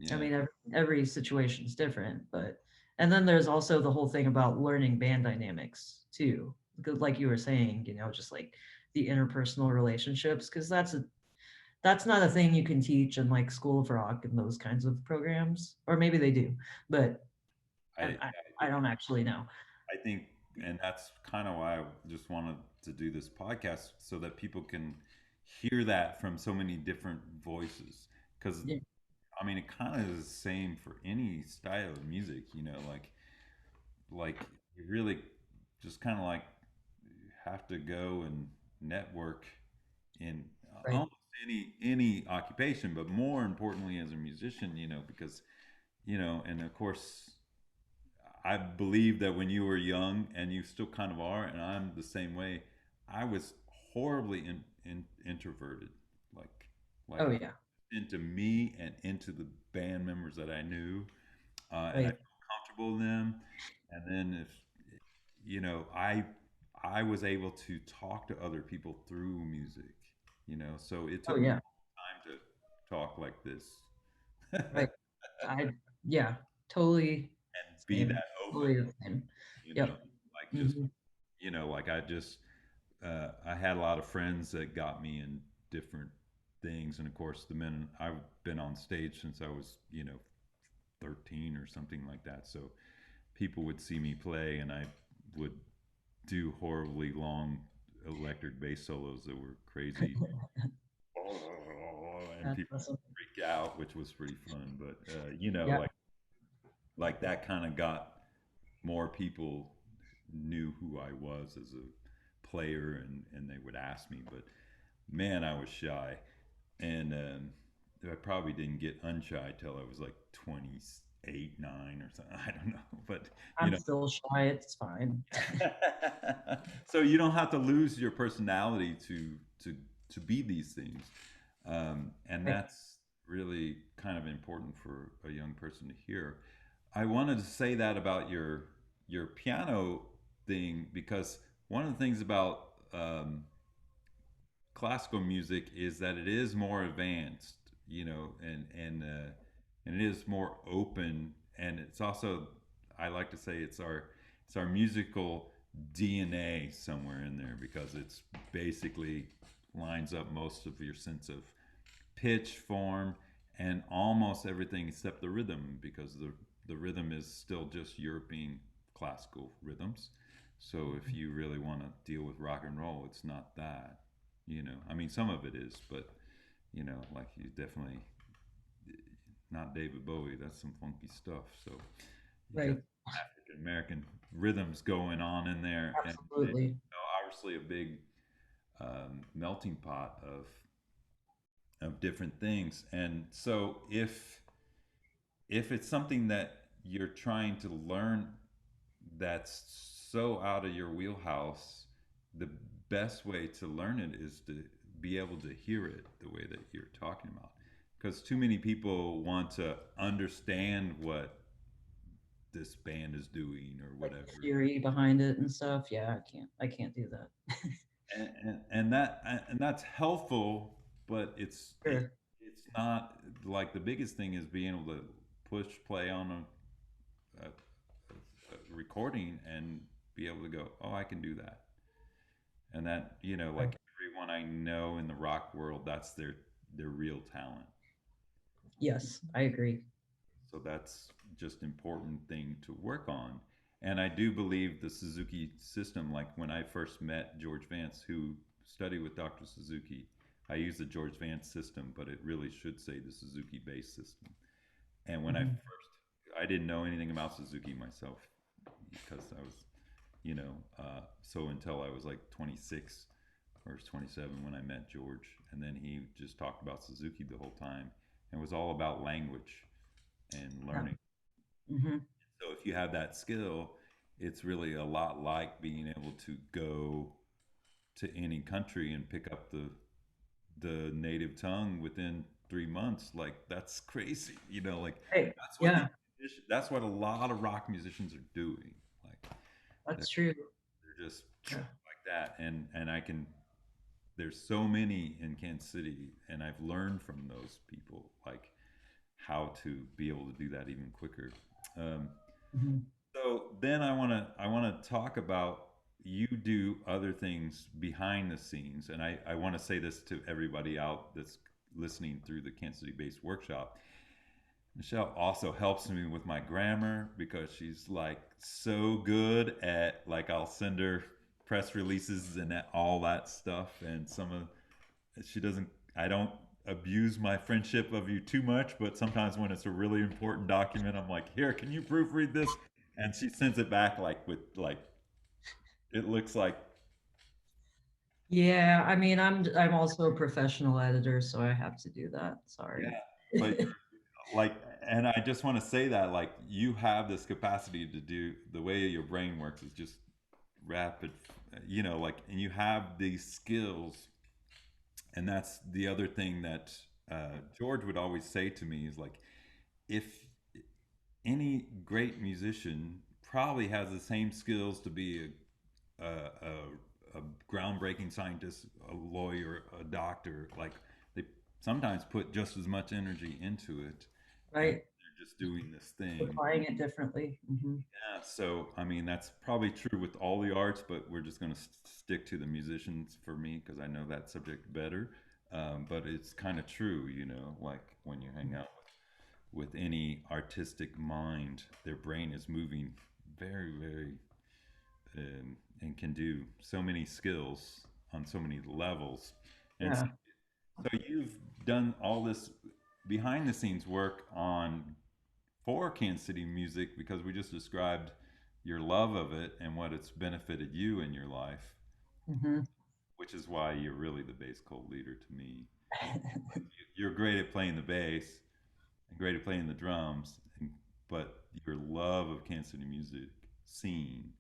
I Yeah. mean, every situation is different, but and then there's also the whole thing about learning band dynamics too. Because like you were saying, just like the interpersonal relationships, because that's not a thing you can teach in like School of Rock and those kinds of programs, or maybe they do, but I, I, I, I I don't actually know. I think, and that's kind of why I just wanted to do this podcast so that people can hear that from so many different voices. Because Yeah. I mean, it kind of is the same for any style of music, like you really just kind of like have to go and network in Right. almost any occupation, but more importantly as a musician, because and of course I believe that when you were young, and you still kind of are, and I'm the same way, I was horribly introverted, like Oh like yeah. into me and into the band members that I knew, and I Right. felt comfortable in them. And then if I was able to talk to other people through music, so it Oh took me yeah. time to talk like this. Right. I Yeah. Totally Be same. that open, Totally the same. you know, Yep. like just Hmm. like I had a lot of friends that got me in different things, and of course the men I've been on stage since I was 13 or something like that. So people would see me play, and I would do horribly long electric bass solos that were crazy, and That's people awesome. freak out, which was pretty fun. But Yeah. like that kind of got more people knew who I was as a player, and they would ask me. But man, I was shy, and I probably didn't get unshy till I was like 28, 9 or something. I don't know, but you I'm know. still shy. It's fine. So you don't have to lose your personality to to be these things, and Right. that's really kind of important for a young person to hear. I wanted to say that about your piano thing, because one of the things about classical music is that it is more advanced, and it is more open, and it's also, I like to say, it's our musical DNA somewhere in there, because it's basically lines up most of your sense of pitch, form, and almost everything except the rhythm, because the rhythm is still just European classical rhythms. So if you really want to deal with rock and roll, it's not that. I mean, some of it is, but like you definitely not David Bowie. That's some funky stuff. So you got Right. African American rhythms going on in there, and Absolutely. obviously a big melting pot of different things. And so if it's something that you're trying to learn that's so out of your wheelhouse, the best way to learn it is to be able to hear it the way that you're talking about. Because too many people want to understand what this band is doing or Like whatever. the theory behind it and stuff. Yeah, I can't do that. And that's helpful, but Sure. it's not like the biggest thing is being able to push play on a recording and be able to go, oh, I can do that. And that, Right. like everyone I know in the rock world, that's their real talent. Yes, I agree. So that's just important thing to work on. And I do believe the Suzuki system, like when I first met George Vance, who studied with Dr. Suzuki, I use the George Vance system, but it really should say the Suzuki bass system. And when Hmm. I didn't know anything about Suzuki myself, because I was, so until I was like 26 or 27 when I met George. And then he just talked about Suzuki the whole time, and it was all about language and Yeah. learning. Hmm. So if you have that skill, it's really a lot like being able to go to any country and pick up the native tongue within 3 months. Like that's crazy, like Hey. that's what Yeah, that's what a lot of rock musicians are doing. Like they're, that's true. they're just Yeah. like that, and I can. There's so many in Kansas City, and I've learned from those people, like how to be able to do that even quicker. Um, Mhm. so then I want to talk about, you do other things behind the scenes, and I want to say this to everybody out that's listening through the Kansas City based workshop. Michelle also helps me with my grammar because she's like so good at, like, I'll send her press releases and all that stuff, and some of she doesn't. I don't abuse my friendship of you too much, but sometimes when it's a really important document, I'm like, here, can you proofread this? And she sends it back like with like it looks like, Yeah, I mean, I'm also a professional editor, so I have to do that. Sorry. yeah, but like, and I just want to say that, like, you have this capacity to do, the way your brain works is just rapid, like, and you have these skills. And that's the other thing that George would always say to me is like, if any great musician probably has the same skills to be a groundbreaking scientist, a lawyer, a doctor, like, they sometimes put just as much energy into it, and Right. they're just doing this thing. Applying it differently. Yeah, so I mean that's probably true with all the arts, but we're just going to stick to the musicians for me because I know that subject better. But it's kind of true, like when you hang out with any artistic mind, their brain is moving very, very, and can do so many skills on so many levels. And Yeah. so you've done all this behind the scenes work on for Kansas City music because we just described your love of it and what it's benefited you in your life, Hmm. which is why you're really the bass cult leader to me. You're great at playing the bass and great at playing the drums, but your love of Kansas City music scene.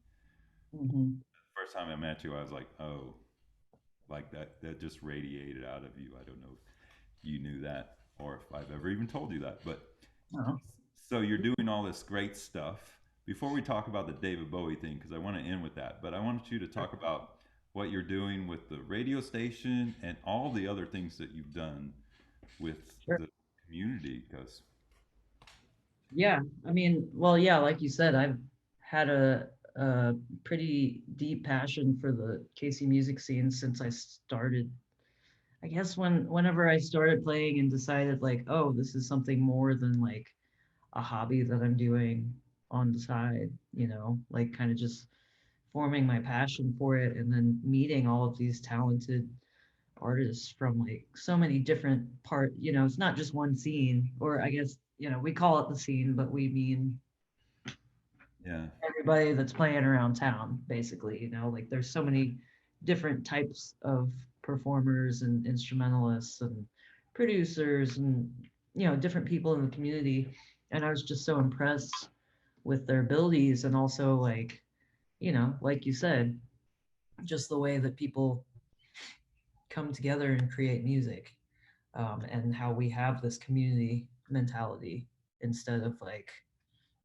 Hmm. First time I met you, I was like, oh, like that just radiated out of you. I don't know if you knew that or if I've ever even told you that, but Oh, so you're doing all this great stuff. Before we talk about the David Bowie thing, because I want to end with that, but I wanted you to talk about what you're doing with the radio station and all the other things that you've done with sure. the community. Because Yeah. I mean, well, yeah, like you said, I've had a pretty deep passion for the KC music scene since I started. I guess whenever I started playing and decided like, oh, this is something more than like a hobby that I'm doing on the side, like kind of just forming my passion for it and then meeting all of these talented artists from like so many different it's not just one scene, or I guess, we call it the scene, but we mean yeah, everybody that's playing around town, basically, like there's so many different types of performers and instrumentalists and producers and, different people in the community. And I was just so impressed with their abilities and also like, like you said, just the way that people come together and create music, and how we have this community mentality instead of like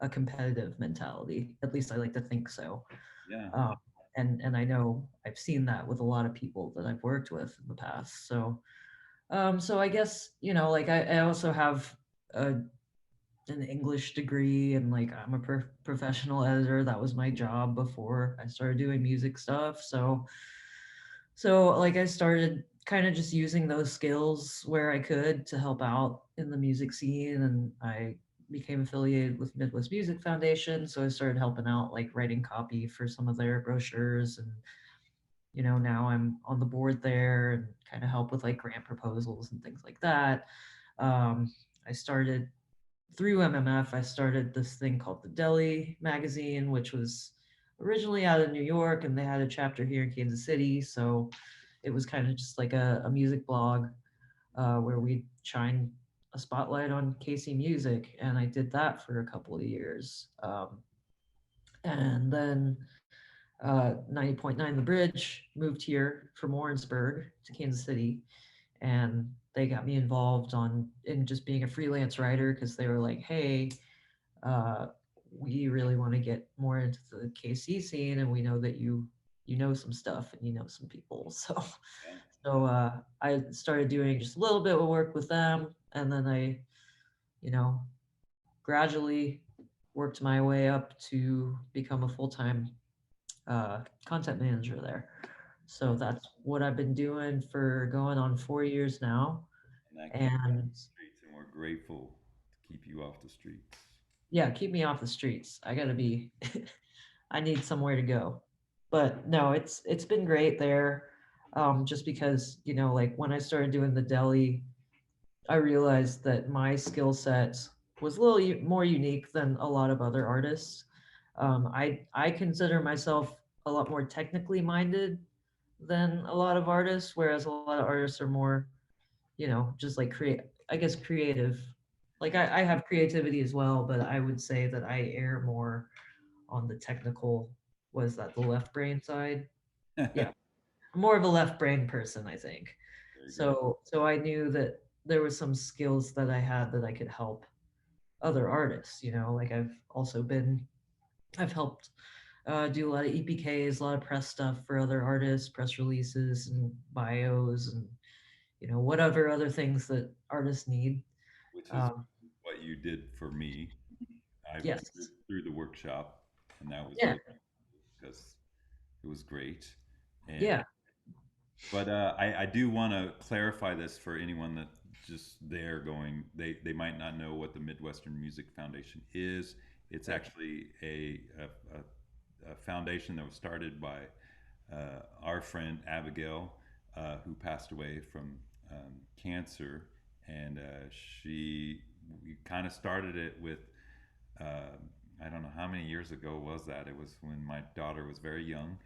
a competitive mentality. At least I like to think so. yeah, Um, and I know I've seen that with a lot of people that I've worked with in the past. So I guess, like I also have a, an English degree, and like I'm a professional editor. That was my job before I started doing music stuff. So like I started kind of just using those skills where I could to help out in the music scene, and I became affiliated with Midwest Music Foundation, so I started helping out like writing copy for some of their brochures, and now I'm on the board there and kind of help with like grant proposals and things like that. I started through MMF, I started this thing called the Deli magazine, which was originally out of New York, and they had a chapter here in Kansas City. So it was kind of just like a music blog, where we shine a spotlight on KC music. And I did that for a couple of years. And then 90.9 The Bridge moved here from Warrensburg to Kansas City, and they got me involved in just being a freelance writer because they were like, hey, uh, we really want to get more into the KC scene, and we know that you know some stuff and you know some people. So I started doing just a little bit of work with them, and then I you know, gradually worked my way up to become a full-time content manager there. So that's what I've been doing for going on 4 years now. And that keeps you off And the streets, and we're grateful to keep you off the streets. yeah, keep me off the streets. I gotta be, I need somewhere to go. But no, it's been great there. Just because, like when I started doing the deli, I realized that my skill set was a little more unique than a lot of other artists. I consider myself a lot more technically minded than a lot of artists, whereas a lot of artists are more, just like I guess creative. Like I have creativity as well, but I would say that I err more on the technical, was that the left brain side? Yeah, I'm more of a left brain person, I think. Very good. So I knew that there were some skills that I had that I could help other artists, like I've helped do a lot of EPKs, a lot of press stuff for other artists, press releases and bios and, whatever other things that artists need. Which is Um, what you did for me. I yes. through the workshop, and that was Yeah. really because it was great. And Yeah. but I do want to clarify this for anyone that just there going, they might not know what the Midwestern Music Foundation is. It's Right. actually a foundation that was started by our friend Abigail, who passed away from cancer, and she we kind of started it with uh, I don't know how many years ago was that. It was when my daughter was very young,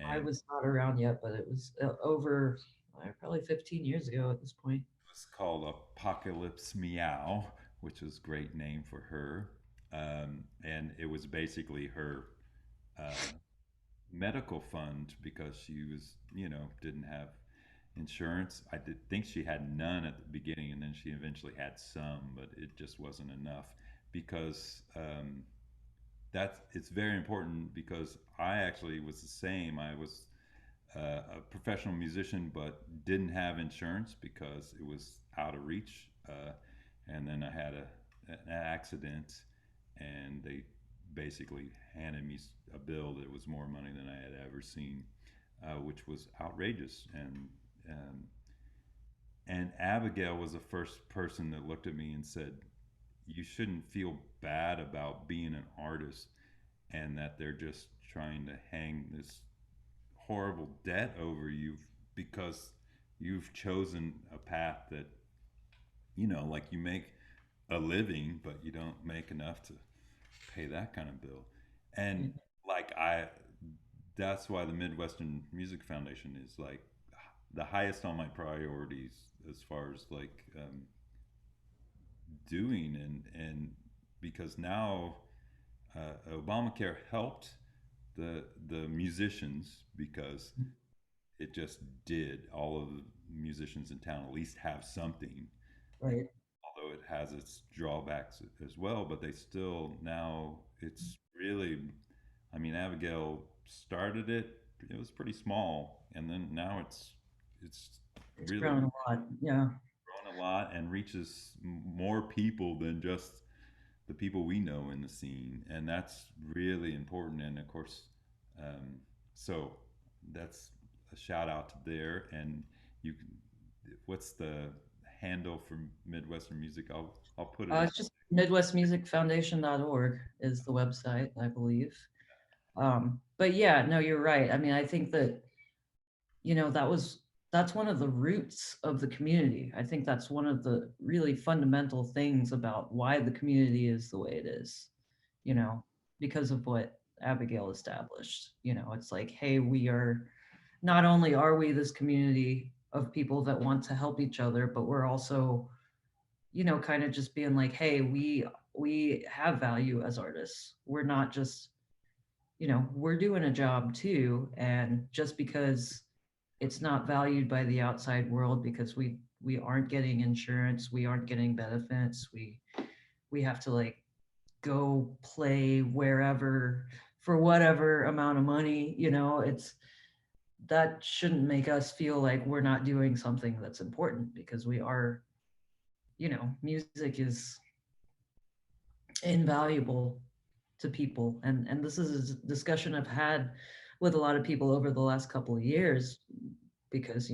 I and was not around yet, but it was over probably 15 years ago at this point. it was called Apocalypse Meow, which is a great name for her. And it was basically her uh, medical fund because she was, didn't have insurance. I did think she had none at the beginning, and then she eventually had some, but it just wasn't enough because that's it's very important because I actually was the same. I was a professional musician, but didn't have insurance because it was out of reach. And then I had an accident, and they basically handed me a bill that was more money than I had ever seen, which was outrageous. Um, and Abigail was the first person that looked at me and said, "You shouldn't feel bad about being an artist, and that they're just trying to hang this horrible debt over you because you've chosen a path that like you make a living but you don't make enough to pay that kind of bill." And Yeah. like I that's why the Midwestern Music Foundation is like the highest on my priorities as far as like doing and because now Obamacare helped the musicians because it just did. All of the musicians in town at least have something, Right. although it has its drawbacks as well. But they still now it's really, I mean, Abigail started it. It was pretty small, and then now it's It's really grown a lot. Yeah. grown a lot and reaches more people than just the people we know in the scene, and that's really important. And of course, um, so that's a shout out to there. And you can, what's the handle for Midwestern Music? I'll put it in. It's just midwestmusicfoundation.org is the website, I believe. But yeah, no, you're right. I mean, I think that, that that's one of the roots of the community. I think that's one of the really fundamental things about why the community is the way it is, you know, because of what Abigail established. It's like, hey, not only are we this community of people that want to help each other, but we're also, kind of just being like, hey, we have value as artists. We're not just, we're doing a job too. And just because it's not valued by the outside world because we aren't getting insurance, we aren't getting benefits, we have to like go play wherever for whatever amount of money, it's that shouldn't make us feel like we're not doing something that's important because we are, music is invaluable to people. And this is a discussion I've had with a lot of people over the last couple of years, because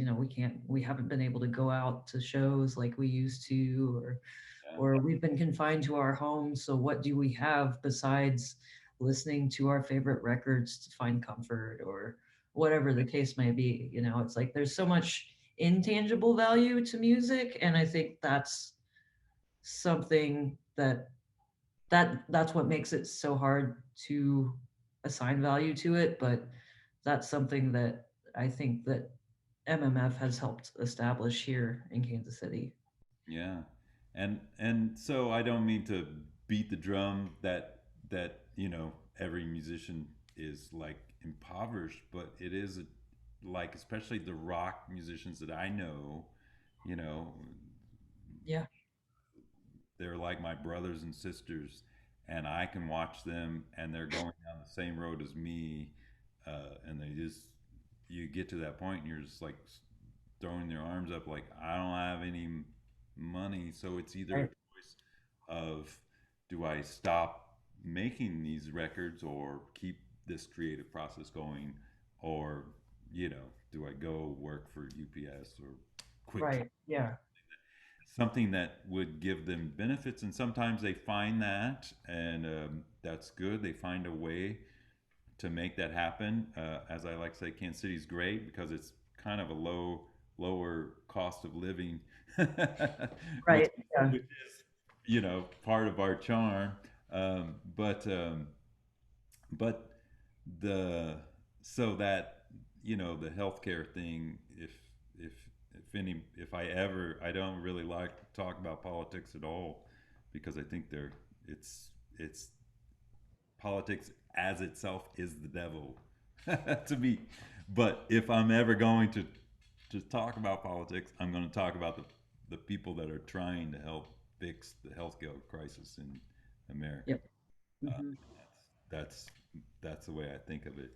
we haven't been able to go out to shows like we used to, Yeah. or we've been confined to our homes. So what do we have besides listening to our favorite records to find comfort, or whatever the case may be? It's like there's so much intangible value to music, and I think that's something that's what makes it so hard to assign value to it. But that's something that I think that MMF has helped establish here in Kansas City. Yeah. And so I don't mean to beat the drum that every musician is like impoverished, but it is like, especially the rock musicians that I know, you know, Yeah. they're like my brothers and sisters, and I can watch them, and they're going down the same road as me, and they just, you get to that point, and you're just like throwing their arms up, like, I don't have any money, so it's either a Right. choice of, do I stop making these records or keep this creative process going, or do I go work for UPS or quick Right. Yeah. something that would give them benefits? And sometimes they find that, and that's good, they find a way to make that happen. As I like to say, Kansas City's great because it's kind of a lower cost of living, which Right. Yeah. which is part of our charm. But the so that the healthcare thing, if if I don't really like to talk about politics at all, because I think it's politics as itself is the devil to me. But if I'm ever going to talk about politics, I'm going to talk about the people that are trying to help fix the healthcare crisis in America. Yep. Hmm. That's that's the way I think of it.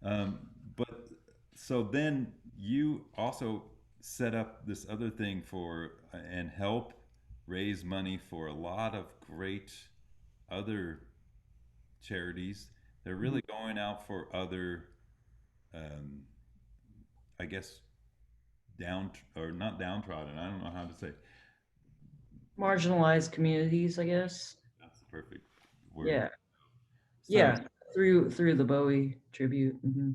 Um, but so then you also set up this other thing for and help raise money for a lot of great other charities. They're Hmm. really going out for other, um, I guess, down or not downtrodden. I don't know how to say. Marginalized communities, I guess. That's the perfect word. Yeah. So Yeah. Through the Bowie tribute. Hmm.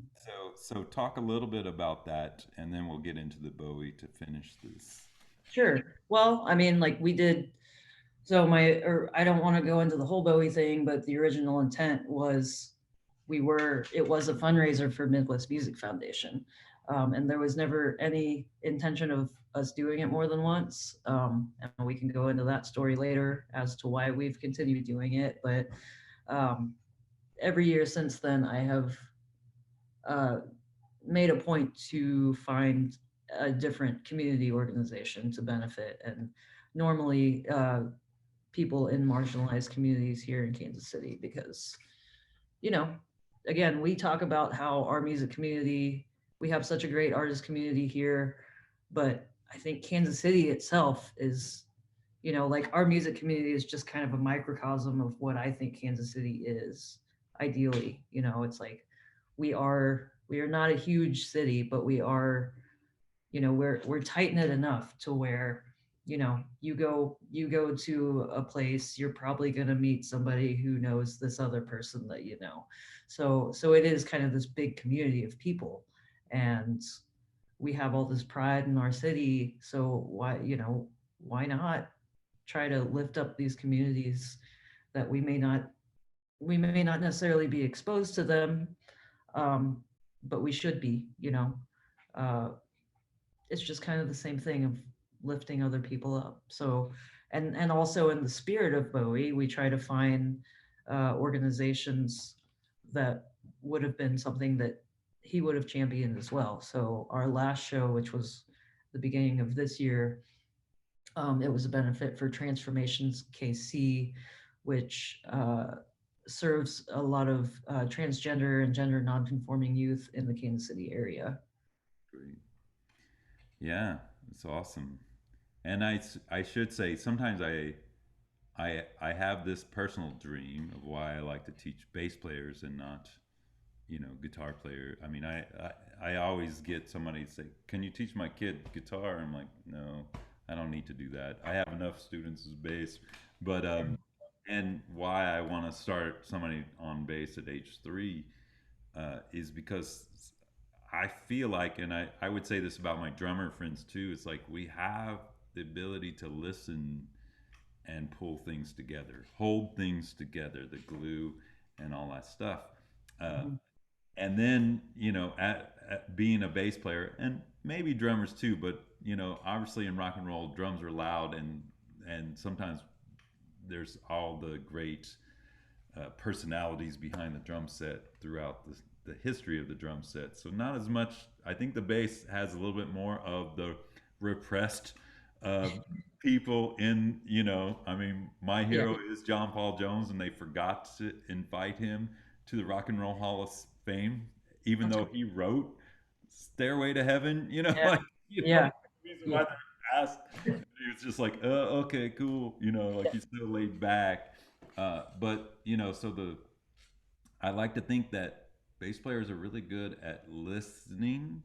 so talk a little bit about that, and then we'll get into the Bowie to finish this. Sure. Well, I mean, like we did. So or I don't want to go into the whole Bowie thing, but the original intent was it was a fundraiser for Midwest Music Foundation. And there was never any intention of us doing it more than once. And we can go into that story later as to why we've continued doing it. But um, every year since then, I have uh, made a point to find a different community organization to benefit. And normally, people in marginalized communities here in Kansas City, because, you know, again, we talk about how our music community, we have such a great artist community here, but I think Kansas City itself is, like our music community is just kind of a microcosm of what I think Kansas City is ideally. It's like we are not a huge city, but we are, we're tight knit enough to where, you go to a place, you're probably going to meet somebody who knows this other person that so it is kind of this big community of people. And we have all this pride in our city, so why not try to lift up these communities that we may not necessarily be exposed to them, um, but we should be. uh, it's just kind of the same thing of lifting other people up. So, and also in the spirit of Bowie, we try to find organizations that would have been something that he would have championed as well. So our last show, which was the beginning of this year, it was a benefit for Transformations KC, which serves a lot of transgender and gender nonconforming youth in the Kansas City area. Great. Yeah, it's awesome. And I should say, sometimes I have this personal dream of why I like to teach bass players and not, guitar player. I mean, I always get somebody to say, "Can you teach my kid guitar?" I'm like, "No, I don't need to do that. I have enough students as bass." But and why I want to start somebody on bass at age 3 is because I feel like, and I would say this about my drummer friends too. It's like we have the ability to listen and pull things together, hold things together, the glue and all that stuff. Uh, Mhm. and then, at being a bass player and maybe drummers too, but obviously in rock and roll, drums are loud, and sometimes there's all the great personalities behind the drum set throughout the history of the drum set. So not as much. I think the bass has a little bit more of the repressed uh, people in. I mean, my Yeah, hero is John Paul Jones, and they forgot to invite him to the Rock and Roll Hall of Fame, even though he wrote "Stairway to Heaven." yeah, Like yeah, the reason yeah, why they asked. He was just like, okay, cool. Like he's so laid back. But so I like to think that bass players are really good at listening,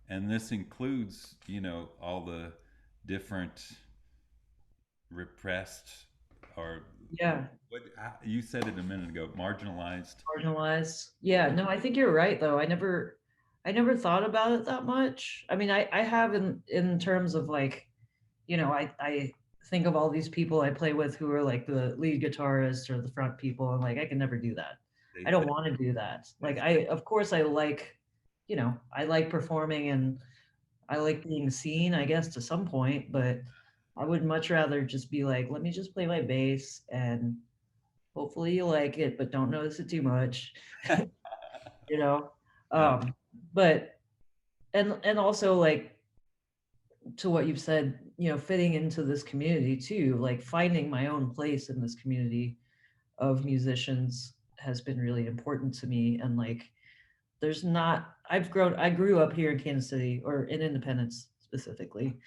and this includes all the different repressed or yeah. what you said it a minute ago, marginalized. Marginalized. Yeah, no, I think you're right though. I never thought about it that much. I mean, I have in terms of like, I think of all these people I play with who are like the lead guitarists or the front people, and like I can never do that. I They, don't they, want to do that. Like that's I of course I like, I like performing and I like being seen, I guess, to some point, but I would much rather just be like, let me just play my bass and hopefully you like it, but don't notice it too much, you know. no, Um, but and also like to what you've said, fitting into this community too, like finding my own place in this community of musicians has been really important to me. And like, I grew up here in Kansas City or in Independence specifically.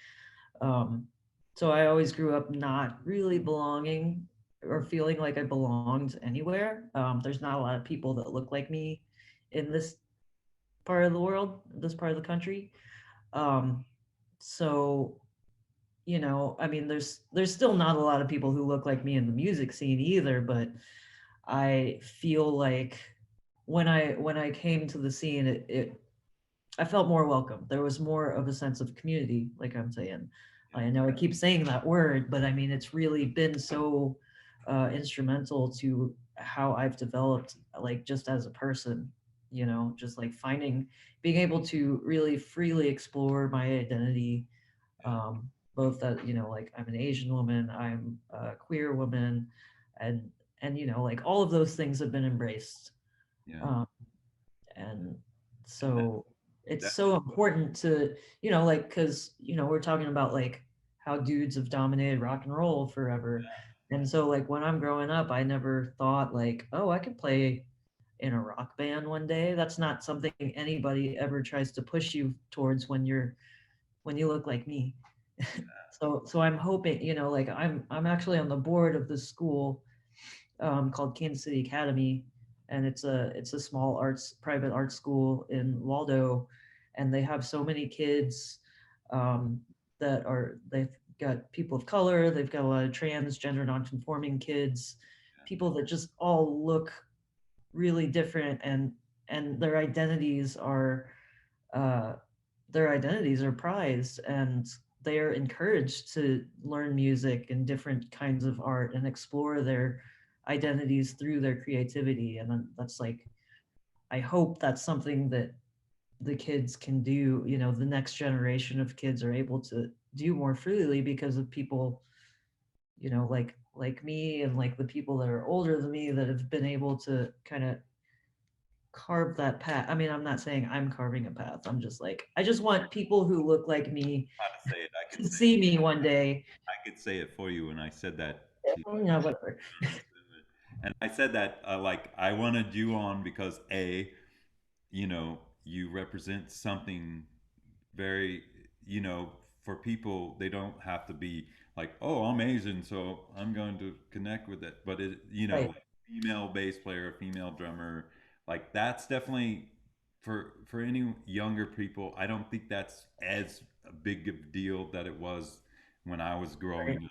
Um, so I always grew up not really belonging or feeling like I belonged anywhere. There's not a lot of people that look like me in this part of the world, this part of the country. Um, so I mean, there's still not a lot of people who look like me in the music scene either, but I feel like when I came to the scene, it I felt more welcome. There was more of a sense of community, like I'm saying. yeah, I know I keep saying that word, but I mean, it's really been so instrumental to how I've developed, like just as a person, just like being able to really freely explore my identity, yeah, both that, like I'm an Asian woman, I'm a queer woman, and, like all of those things have been embraced. yeah. Um, and And so it's that so important to like because we're talking about like how dudes have dominated rock and roll forever, and so like when I'm growing up I never thought like, oh, I could play in a rock band one day. That's not something anybody ever tries to push you towards when you look like me. So I'm hoping, like I'm actually on the board of this school called Kansas City Academy, and it's a small private art school in Waldo, and they have so many kids um, they've got people of color, they've got a lot of transgender, non-conforming kids, people that just all look really different, and uh, their identities are prized, and they are encouraged to learn music and different kinds of art and explore their identities through their creativity. And then that's like, I hope that's something that the kids can do, the next generation of kids are able to do more freely because of people, like me and like the people that are older than me that have been able to kind of carve that path. I mean, I'm not saying I'm carving a path. I'm just like, I just want people who look like me how to say it. I could to say see me one day. I could say it for you when I said that to Whatever. and I said that like I wanted you on because you represent something very, for people, they don't have to be like, oh, I'm Asian, so I'm going to connect with it. But it, Right. like female bass player, female drummer, like that's definitely for any younger people. I don't think that's as a big of a deal that it was when I was Right. growing up.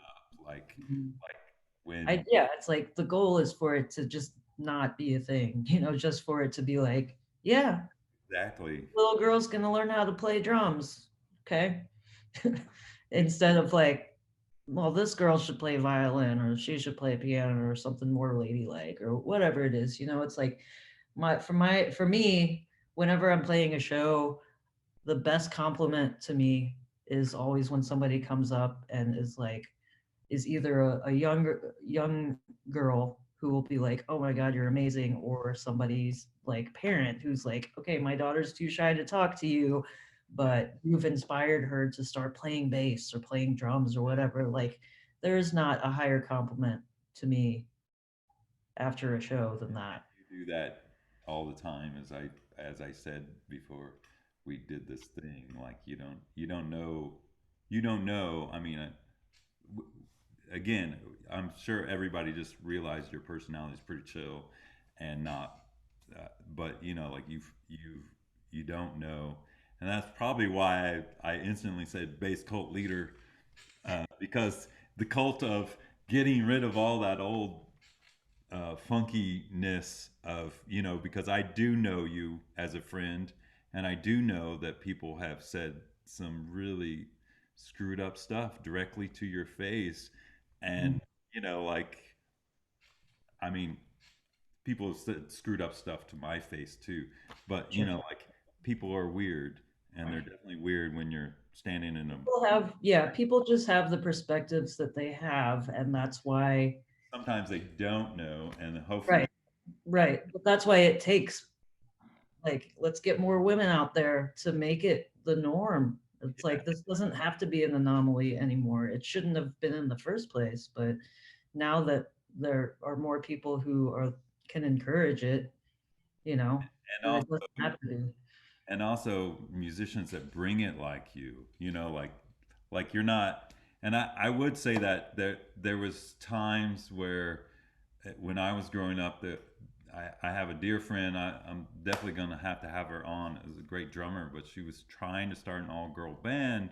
Mhm. Like when Yeah, it's like the goal is for it to just not be a thing, just for it to be like, yeah, exactly. little girl's gonna learn how to play drums. Okay. Instead of like, well, this girl should play violin or she should play piano or something more ladylike or whatever it is. It's like for me, whenever I'm playing a show, the best compliment to me is always when somebody comes up and is like, is either a young girl who will be like, "Oh my God, you're amazing," or somebody's like parent who's like, "Okay, my daughter's too shy to talk to you, but you've inspired her to start playing bass or playing drums or whatever." Like, there is not a higher compliment to me after a show than that. Do that all the time, as I said before we did this thing. Like you don't know. I mean, again, I'm sure everybody just realized your personality is pretty chill and not, but like you don't know, and that's probably why I instantly said bass cult leader, because the cult of getting rid of all that old funkiness of because I do know you as a friend, and I do know that people have said some really screwed up stuff directly to your face, Mhm. and like I mean people have said screwed up stuff to my face too, but Sure. like people are weird, and they're definitely weird when you're standing in a People just have the perspectives that they have, and that's why. sometimes they don't know, and hopefully Right, right. But that's why it takes, like, let's get more women out there to make it the norm. It's yeah. like this doesn't have to be an anomaly anymore. It shouldn't have been in the first place, but now that there are more people who can encourage it, you know, and then it also doesn't have to be. and also musicians that bring it like like you're not. And I would say that there was times where when I was growing up that I have a dear friend. I'm definitely going to have her on as a great drummer, but she was trying to start an all-girl band,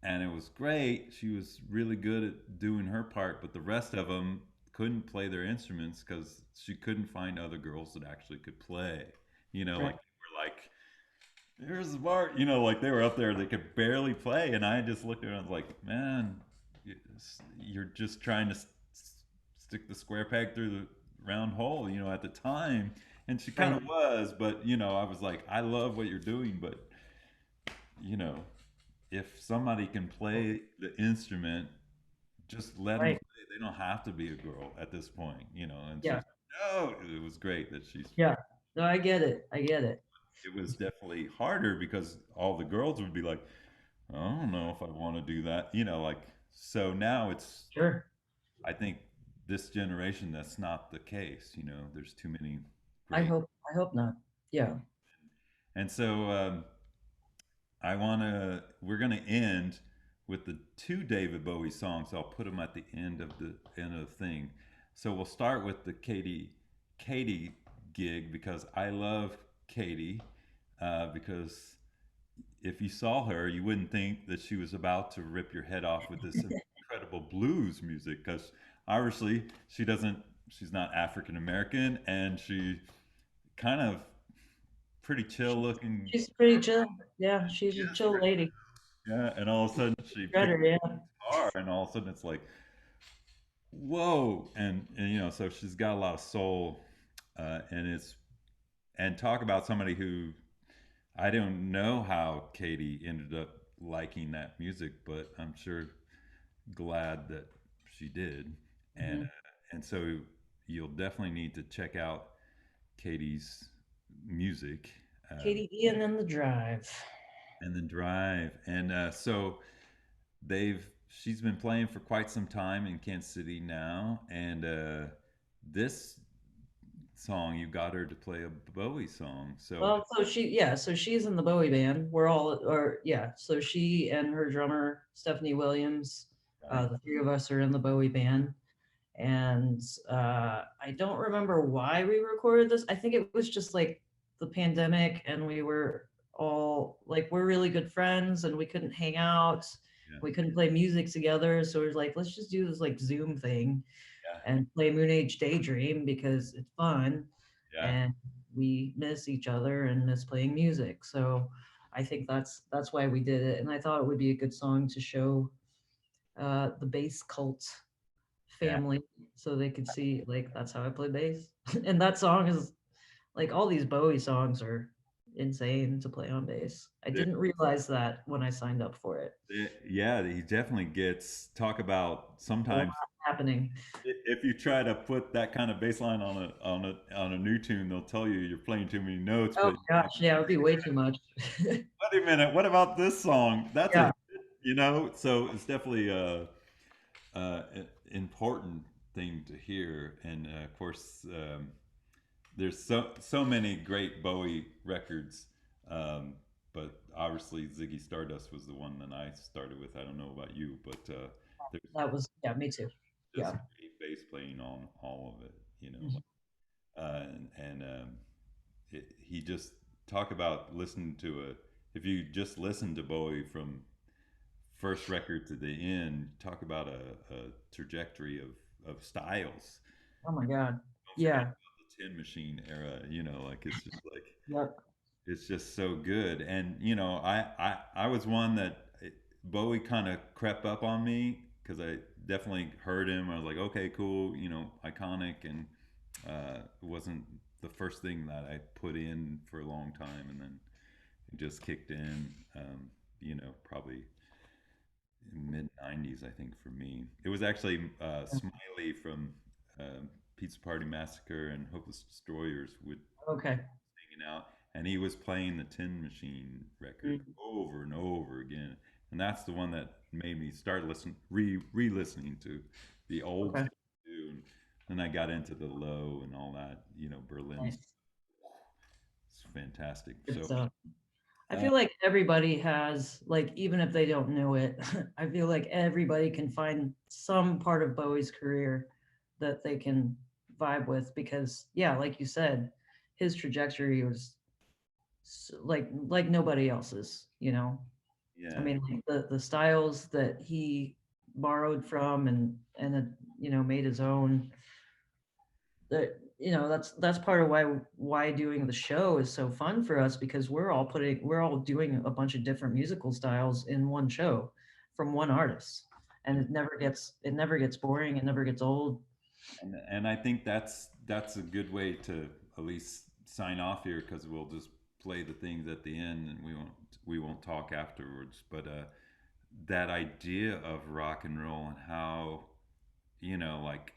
and it was great. She was really good at doing her part, but the rest of them couldn't play their instruments because she couldn't find other girls that actually could play. Right, Like they were like, here's the part, like they were up there, they could barely play, and I just looked at her and was like, man, you're just trying to stick the square peg through the round hole, at the time. And she kind right, of was, but I was like, I love what you're doing, but you know, if somebody can play the instrument, just let them right. play. They don't have to be a girl at this point. And she's Yeah, no, it was great that she's. yeah. No, I get it. I get it. It was definitely harder because all the girls would be like, I don't know if I want to do that. Like so now it's. Sure. I think this generation that's not the case. There's too many I great. hope I hope not. Yeah. And so we're gonna end with the two David Bowie songs. I'll put them at the end of the thing. So we'll start with the Katie gig because I love Katie, because if you saw her, you wouldn't think that she was about to rip your head off with this incredible blues music because obviously she's not African American, and she kind of pretty chill She's looking. she's pretty chill. Yeah, she's a Yes, chill lady. yeah, and all of a sudden she picked Shredder, up yeah. the guitar, and all of a sudden it's like, whoa, and so she's got a lot of soul, and talk about somebody who I don't know how Katie ended up liking that music, but I'm sure glad that she did, Hmm. and so you'll definitely need to check out Katie's music. Katie Ian and the Drive. And then Drive, and so she's been playing for quite some time in Kansas City now, and this song you got her to play a Bowie song. So Well, so she's in the Bowie band. We're all, or yeah, so she and her drummer Stephanie Williams. Right. The three of us are in the Bowie band, and I don't remember why we recorded this. I think it was just like the pandemic, and we were all like, we're really good friends, and we couldn't hang out. Yeah. We couldn't play music together, so we was like, let's just do this like Zoom thing Yeah. and play Moon Age Daydream because it's fun, Yeah. and we miss each other and miss playing music. So I think that's why we did it, and I thought it would be a good song to show the bass cult Yeah. family so they could see like that's how I play bass. And that song is like all these Bowie songs are insane to play on bass. I There- didn't realize that when I signed up for it. yeah, he definitely gets talk about A lot sometimes happening. if you try to put that kind of bass line on a new tune, they'll tell you you're playing too many notes, Oh but gosh, yeah, it would be way too much. wait a minute, what about this song? That's a Yeah. hit, you know? So it's definitely an important thing to hear. And of course, there's so many great Bowie records, um, but obviously Ziggy Stardust was the one that I started with. I don't know about you, but there's That was, yeah, me too. just Yeah. great bass playing on all of it, you know. Mhm. He just talk about listening to a. If you just listen to Bowie from first record to the end, talk about a trajectory of styles. Oh my God. Don't forget Yeah. about the Tin Machine era. You know, like it's just like Yep. it's just so good. And you know, I was one that Bowie kind of crept up on me because I definitely heard him. I was like, okay, cool, you know, iconic, and it wasn't the first thing that I put in for a long time, and then it just kicked in. You know, probably mid '90s, I think for me. It was actually Smiley from Pizza Party Massacre and Hopeless Destroyers would Okay. hanging out, and he was playing the Tin Machine record Mm. over and over again, and that's the one that made me start re-listening to the old Okay. stuff too. And then I got into the low and all that, you know, Berlin's. Nice. It's fantastic. Good So, stuff. I uh, feel like everybody has, like, even if they don't know it, I feel like everybody can find some part of Bowie's career that they can vibe with because, yeah, like you said, his trajectory was like nobody else's, you know. I yeah, mean, like the styles that he borrowed from and you know made his own. That you know that's part of why doing the show is so fun for us because we're all doing a bunch of different musical styles in one show from one artist, and it never gets boring, it never gets old. and I think that's a good way to at least sign off here because we'll just play the things at the end and we won't talk afterwards. But that idea of rock and roll and how you know like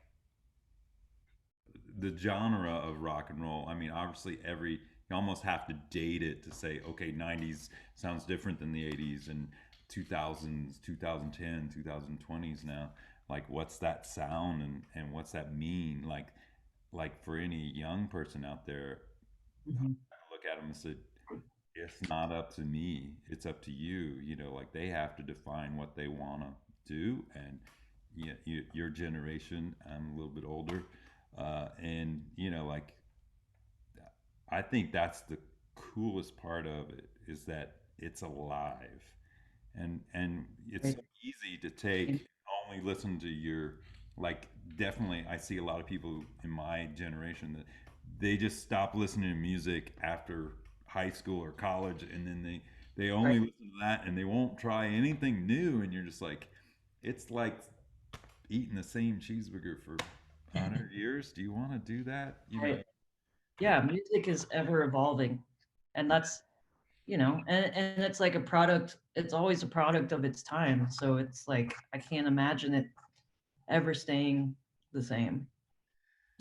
the genre of rock and roll. I mean, obviously, you almost have to date it to say, okay, '90s sounds different than the '80s and 2000s, 2010, 2020s now. Like, what's that sound and what's that mean? Like for any young person out there, Mhm. I look at them and say, it's not up to me. It's up to you. You know, like they have to define what they want to do. And your generation, I'm a little bit older, and you know, like I think that's the coolest part of it is that it's alive, and it's Right. so easy to take only listen to your like definitely I see a lot of people in my generation that they just stop listening to music after high school or college and then they only Right. listen to that and they won't try anything new and you're just like it's like eating the same cheeseburger for 100 years. Do you want to do that, you know? Right. Yeah, music is ever evolving, and that's you know and it's like a product, it's always a product of its time, so it's like I can't imagine it ever staying the same.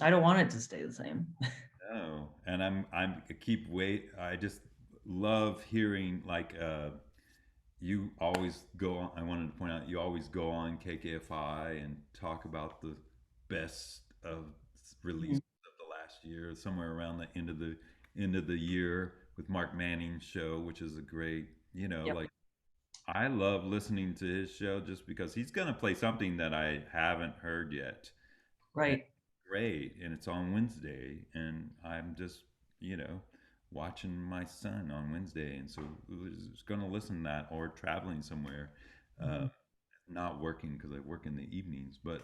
I don't want it to stay the same. No, and I keep wait. I just love hearing like you always go on. I wanted to point out you always go on KKFI and talk about the best of releases Mhm. of the last year, somewhere around the end of the year with Mark Manning's show, which is a great, you know, Yep. like I love listening to his show just because he's going to play something that I haven't heard yet. And Right. great. And it's on Wednesday. And I'm just, you know, watching my son on Wednesday. And so I was going to listen to that or traveling somewhere. Uh, Mhm. not working because I work in the evenings, but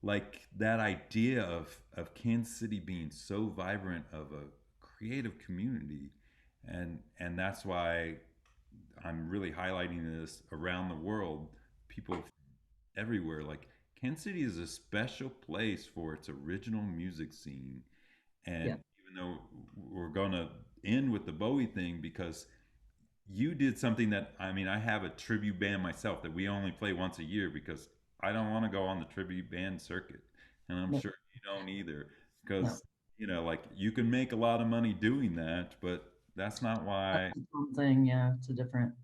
like that idea of Kansas City being so vibrant of a creative community, and that's why I'm really highlighting this around the world. People everywhere, like Kansas City is a special place for its original music scene, Yeah. and even though we're gonna end with the Bowie thing because you did something that I mean I have a tribute band myself that we only play once a year because I don't want to go on the tribute band circuit, and I'm No, sure you don't either no. because like you can make a lot of money doing that, but that's not That's why. its own thing. Yeah,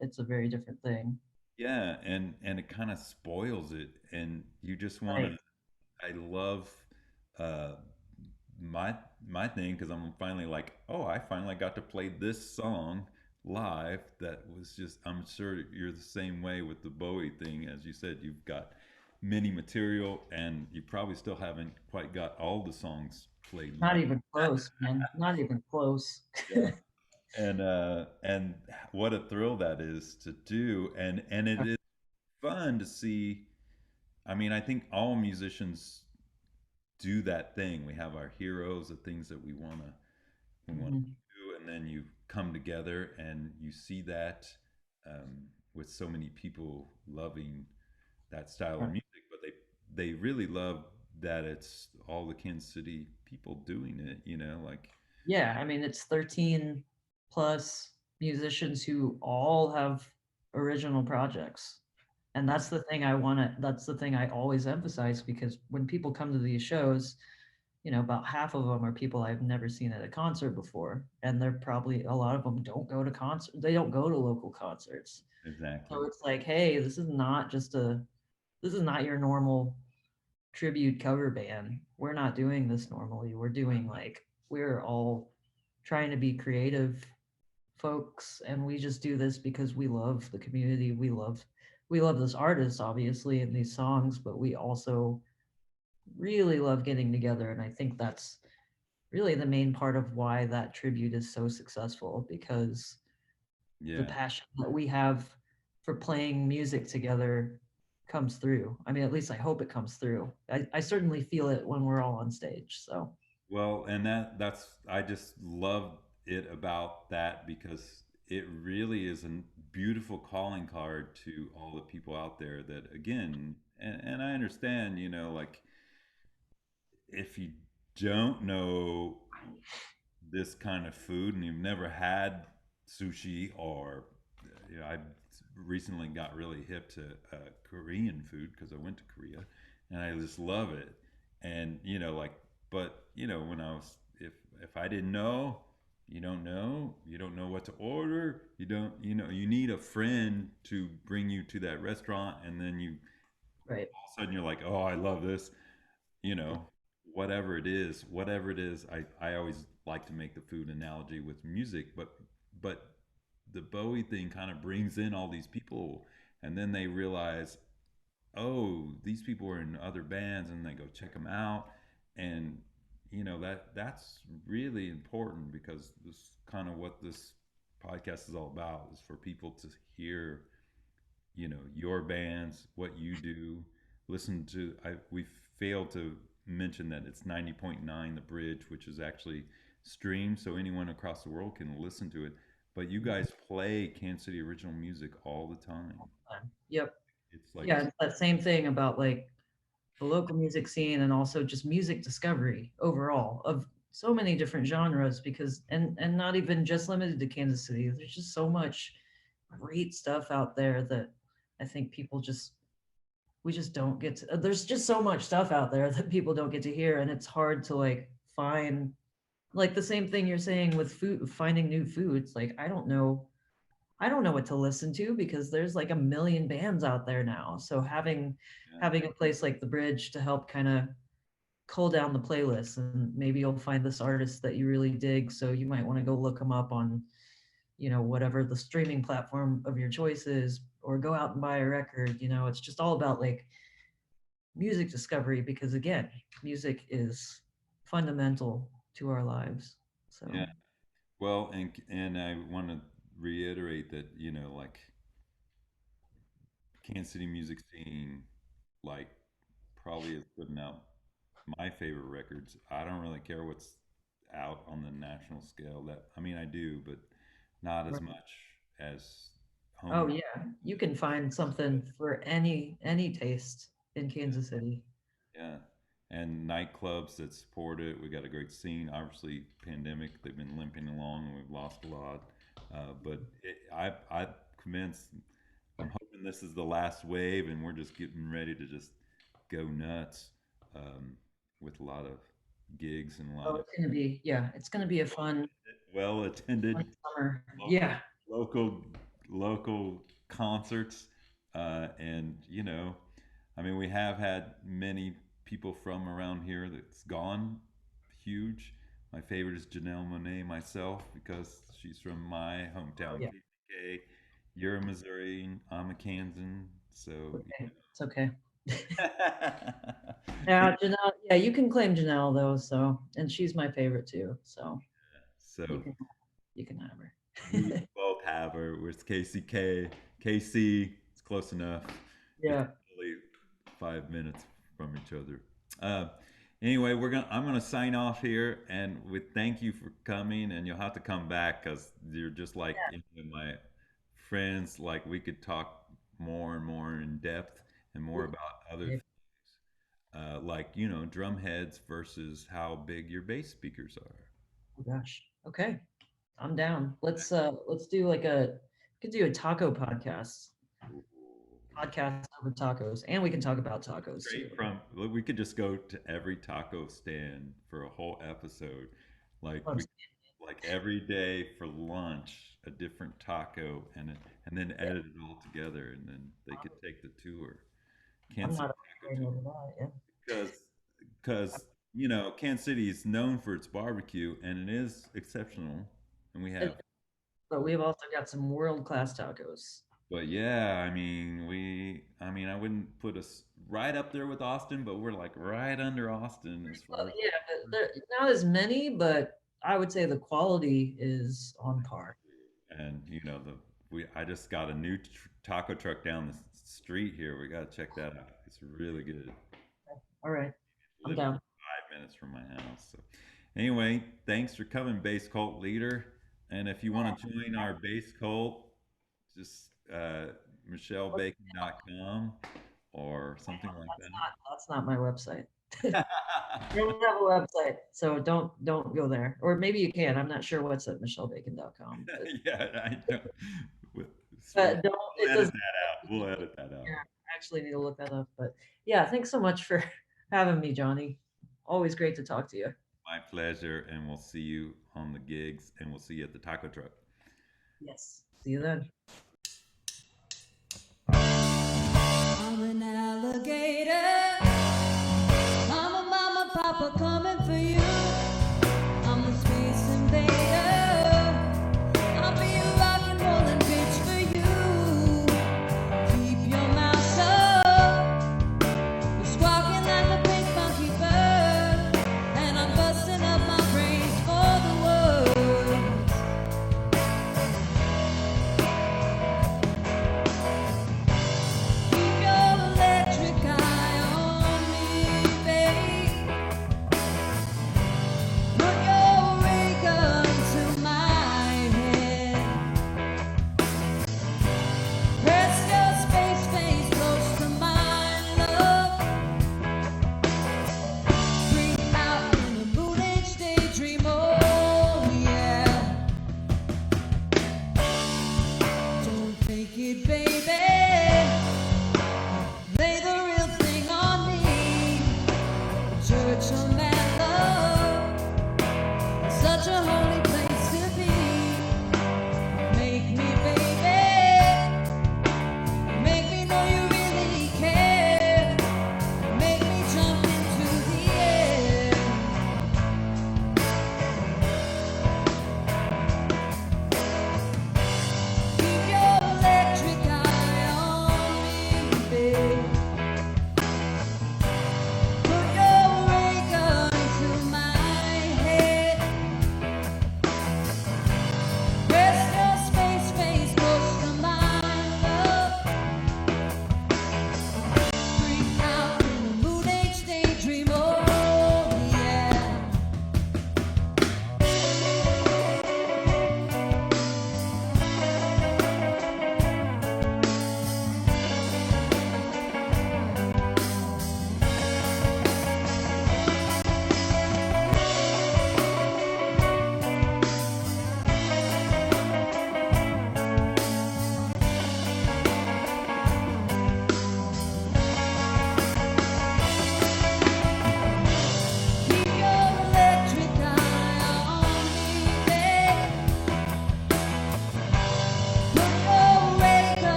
it's a very different thing. Yeah, and it kind of spoils it, and you just want Right. to. I love uh, my my thing because I'm finally like, oh, I finally got to play this song live. That was just. I'm sure you're the same way with the Bowie thing, as you said. You've got many material, and you probably still haven't quite got all the songs played Not live. even close, man. Not even close. Yeah. And what a thrill that is to do, and it is fun to see. I mean, I think all musicians do that thing. We have our heroes, the things that we want to Mhm. do, and then you come together and you see that with so many people loving that style of Right. music, but they really love that it's all the Kansas City people doing it. Like Yeah, I mean, it's 13 plus musicians who all have original projects. And that's the thing I always emphasize because when people come to these shows, about half of them are people I've never seen at a concert before. And they're probably, a lot of them don't go to concert. They don't go to local concerts. exactly, So it's like, hey, this is not your normal tribute cover band. We're not doing this normally. We're all trying to be creative folks, and we just do this because we love the community. We love this artist obviously and these songs, but we also really love getting together, and I think that's really the main part of why that tribute is so successful, because the yeah. passion that we have for playing music together comes through. I mean, at least I hope it comes through. I certainly feel it when we're all on stage. So, Well, and that's I just love it about that because it really is a beautiful calling card to all the people out there that again, and I understand, like if you don't know this kind of food and you've never had sushi or I recently got really hip to Korean food because I went to Korea and I just love it. And like, but when I was if I didn't know, you don't know what to order, you don't, you need a friend to bring you to that restaurant, and then you right. all of a sudden you're like, oh, I love this, you know, whatever it is, I always like to make the food analogy with music, but the Bowie thing kind of brings in all these people, and then they realize, oh, these people are in other bands, and they go check them out, and that's really important because this kind of what this podcast is all about is for people to hear your bands, what you do, listen to. We failed to mention that it's 90.9 the bridge, which is actually streamed so anyone across the world can listen to it, but you guys play Kansas City original music all the time. Yep. It's like Yeah, it's that same thing about like the local music scene and also just music discovery overall of so many different genres, because and not even just limited to Kansas City. There's just so much great stuff out there that I think people just we just don't get to, there's just so much stuff out there that people don't get to hear, and it's hard to like find, like the same thing you're saying with food, finding new foods. Like I don't know what to listen to because there's like a million bands out there now. So having yeah, having a place like the Bridge to help kind of cull down the playlist, and maybe you'll find this artist that you really dig, so you might want to go look them up on whatever the streaming platform of your choice is, or go out and buy a record. It's just all about like music discovery, because again, music is fundamental to our lives. So Yeah. Well, and I want to reiterate that, like Kansas City music scene, like probably is putting out my favorite records. I don't really care what's out on the national scale. That I mean, I do, but not as right. much as Oh home. yeah, you can find something for any taste in Kansas City. Yeah, and nightclubs that support it. We got a great scene. Obviously, pandemic, they've been limping along, and we've lost a lot. But I'm convinced. I'm hoping this is the last wave, and we're just getting ready to just go nuts um, with a lot of gigs and a lot Oh, of it's gonna be a fun, well fun attended summer. local Yeah. local local concerts, and I mean, we have had many people from around here that's gone huge. My favorite is Janelle Monae, myself, because she's from my Oh hometown, yeah. KPK. You're a Missourian, I'm a Kansan, so Okay. It's okay. yeah. Yeah, Janelle. Yeah, you can claim Janelle though. So, and she's my favorite too. So you So can you can have we her. both have her. Where's KCK? KC, it's close enough. It's Yeah. only 5 minutes from each other. Uh, anyway, I'm gonna sign off here, and we thank you for coming. And you'll have to come back because you're just like my friends. Like we could talk more and more in depth and more about other Yeah. things, like drum heads versus how big your bass speakers are. Oh gosh. Okay. I'm down. Let's do like we could do a taco podcast over tacos, and we can talk about tacos too. Straight from, we could just go to every taco stand for a whole episode. Like I'm, we, like every day for lunch, a different taco, and then yeah, edit it all together, and then they could take the tour. I'm Kansas City not Taco afraid Tour, of that. Yeah. because Kansas City is known for its barbecue, and it is exceptional, and we And- have. But we've also got some world class tacos. But yeah, I mean, I wouldn't put us right up there with Austin, but we're like right under Austin as far Well, as. yeah, but not as many, but I would say the quality is on par. And I just got a new taco truck down the street here. We got to check that out. It's really good. All right, I'm Literally down. 5 minutes from my house. So anyway, thanks for coming, Bass Cult Leader. And if you want to join our Bass Cult, just michellebacon.com or something like That's not my website. that. I don't have a website, so don't go there. Or maybe you can. I'm not sure what's at michellebacon.com. But, Yeah, I don't. We'll, but don't. we'll It edit doesn't. that out. We'll edit that out. Yeah, I actually need to look that up. But yeah, thanks so much for having me, Johnny. Always great to talk to you. My pleasure, and we'll see you on the gigs, and we'll see you at the taco truck. Yes. See you then. I'm an alligator. Mama, mama, papa coming for you. I'm the space invader. I'll be a rock and rollin' bitch for you. Keep your mouth shut. You're squawking like a pink monkey bird, and I'm busting up my brains for the words. Keep your electric eye on me, babe.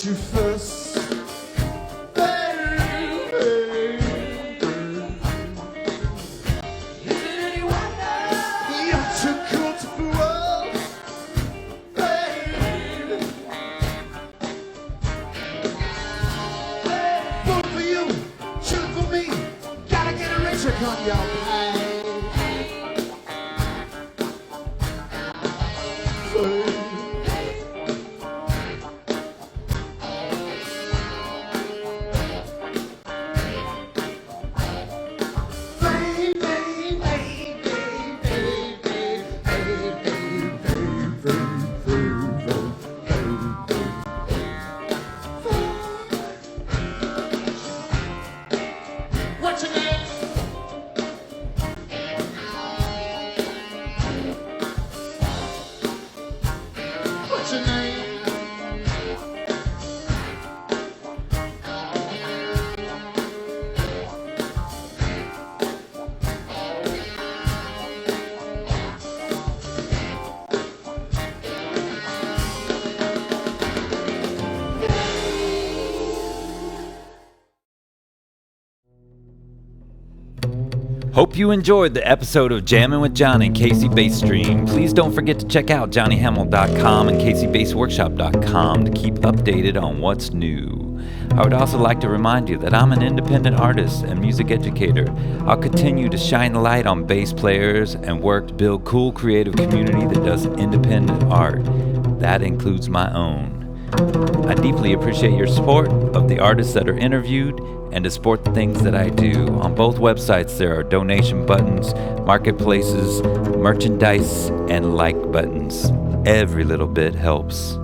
You first, baby. You're too cool to fool us, baby. Vote for you, shoot for me. Gotta get a richer on your pie. What's your name? What's your name? Hope you enjoyed the episode of Jammin' with Johnny and Casey Bass Stream. Please don't forget to check out johnnyhamel.com and caseybassworkshop.com to keep updated on what's new. I would also like to remind you that I'm an independent artist and music educator. I'll continue to shine the light on bass players and work to build cool creative community that does independent art. That includes my own. I deeply appreciate your support of the artists that are interviewed and to support the things that I do. On both websites there are donation buttons, marketplaces, merchandise, and like buttons. Every little bit helps.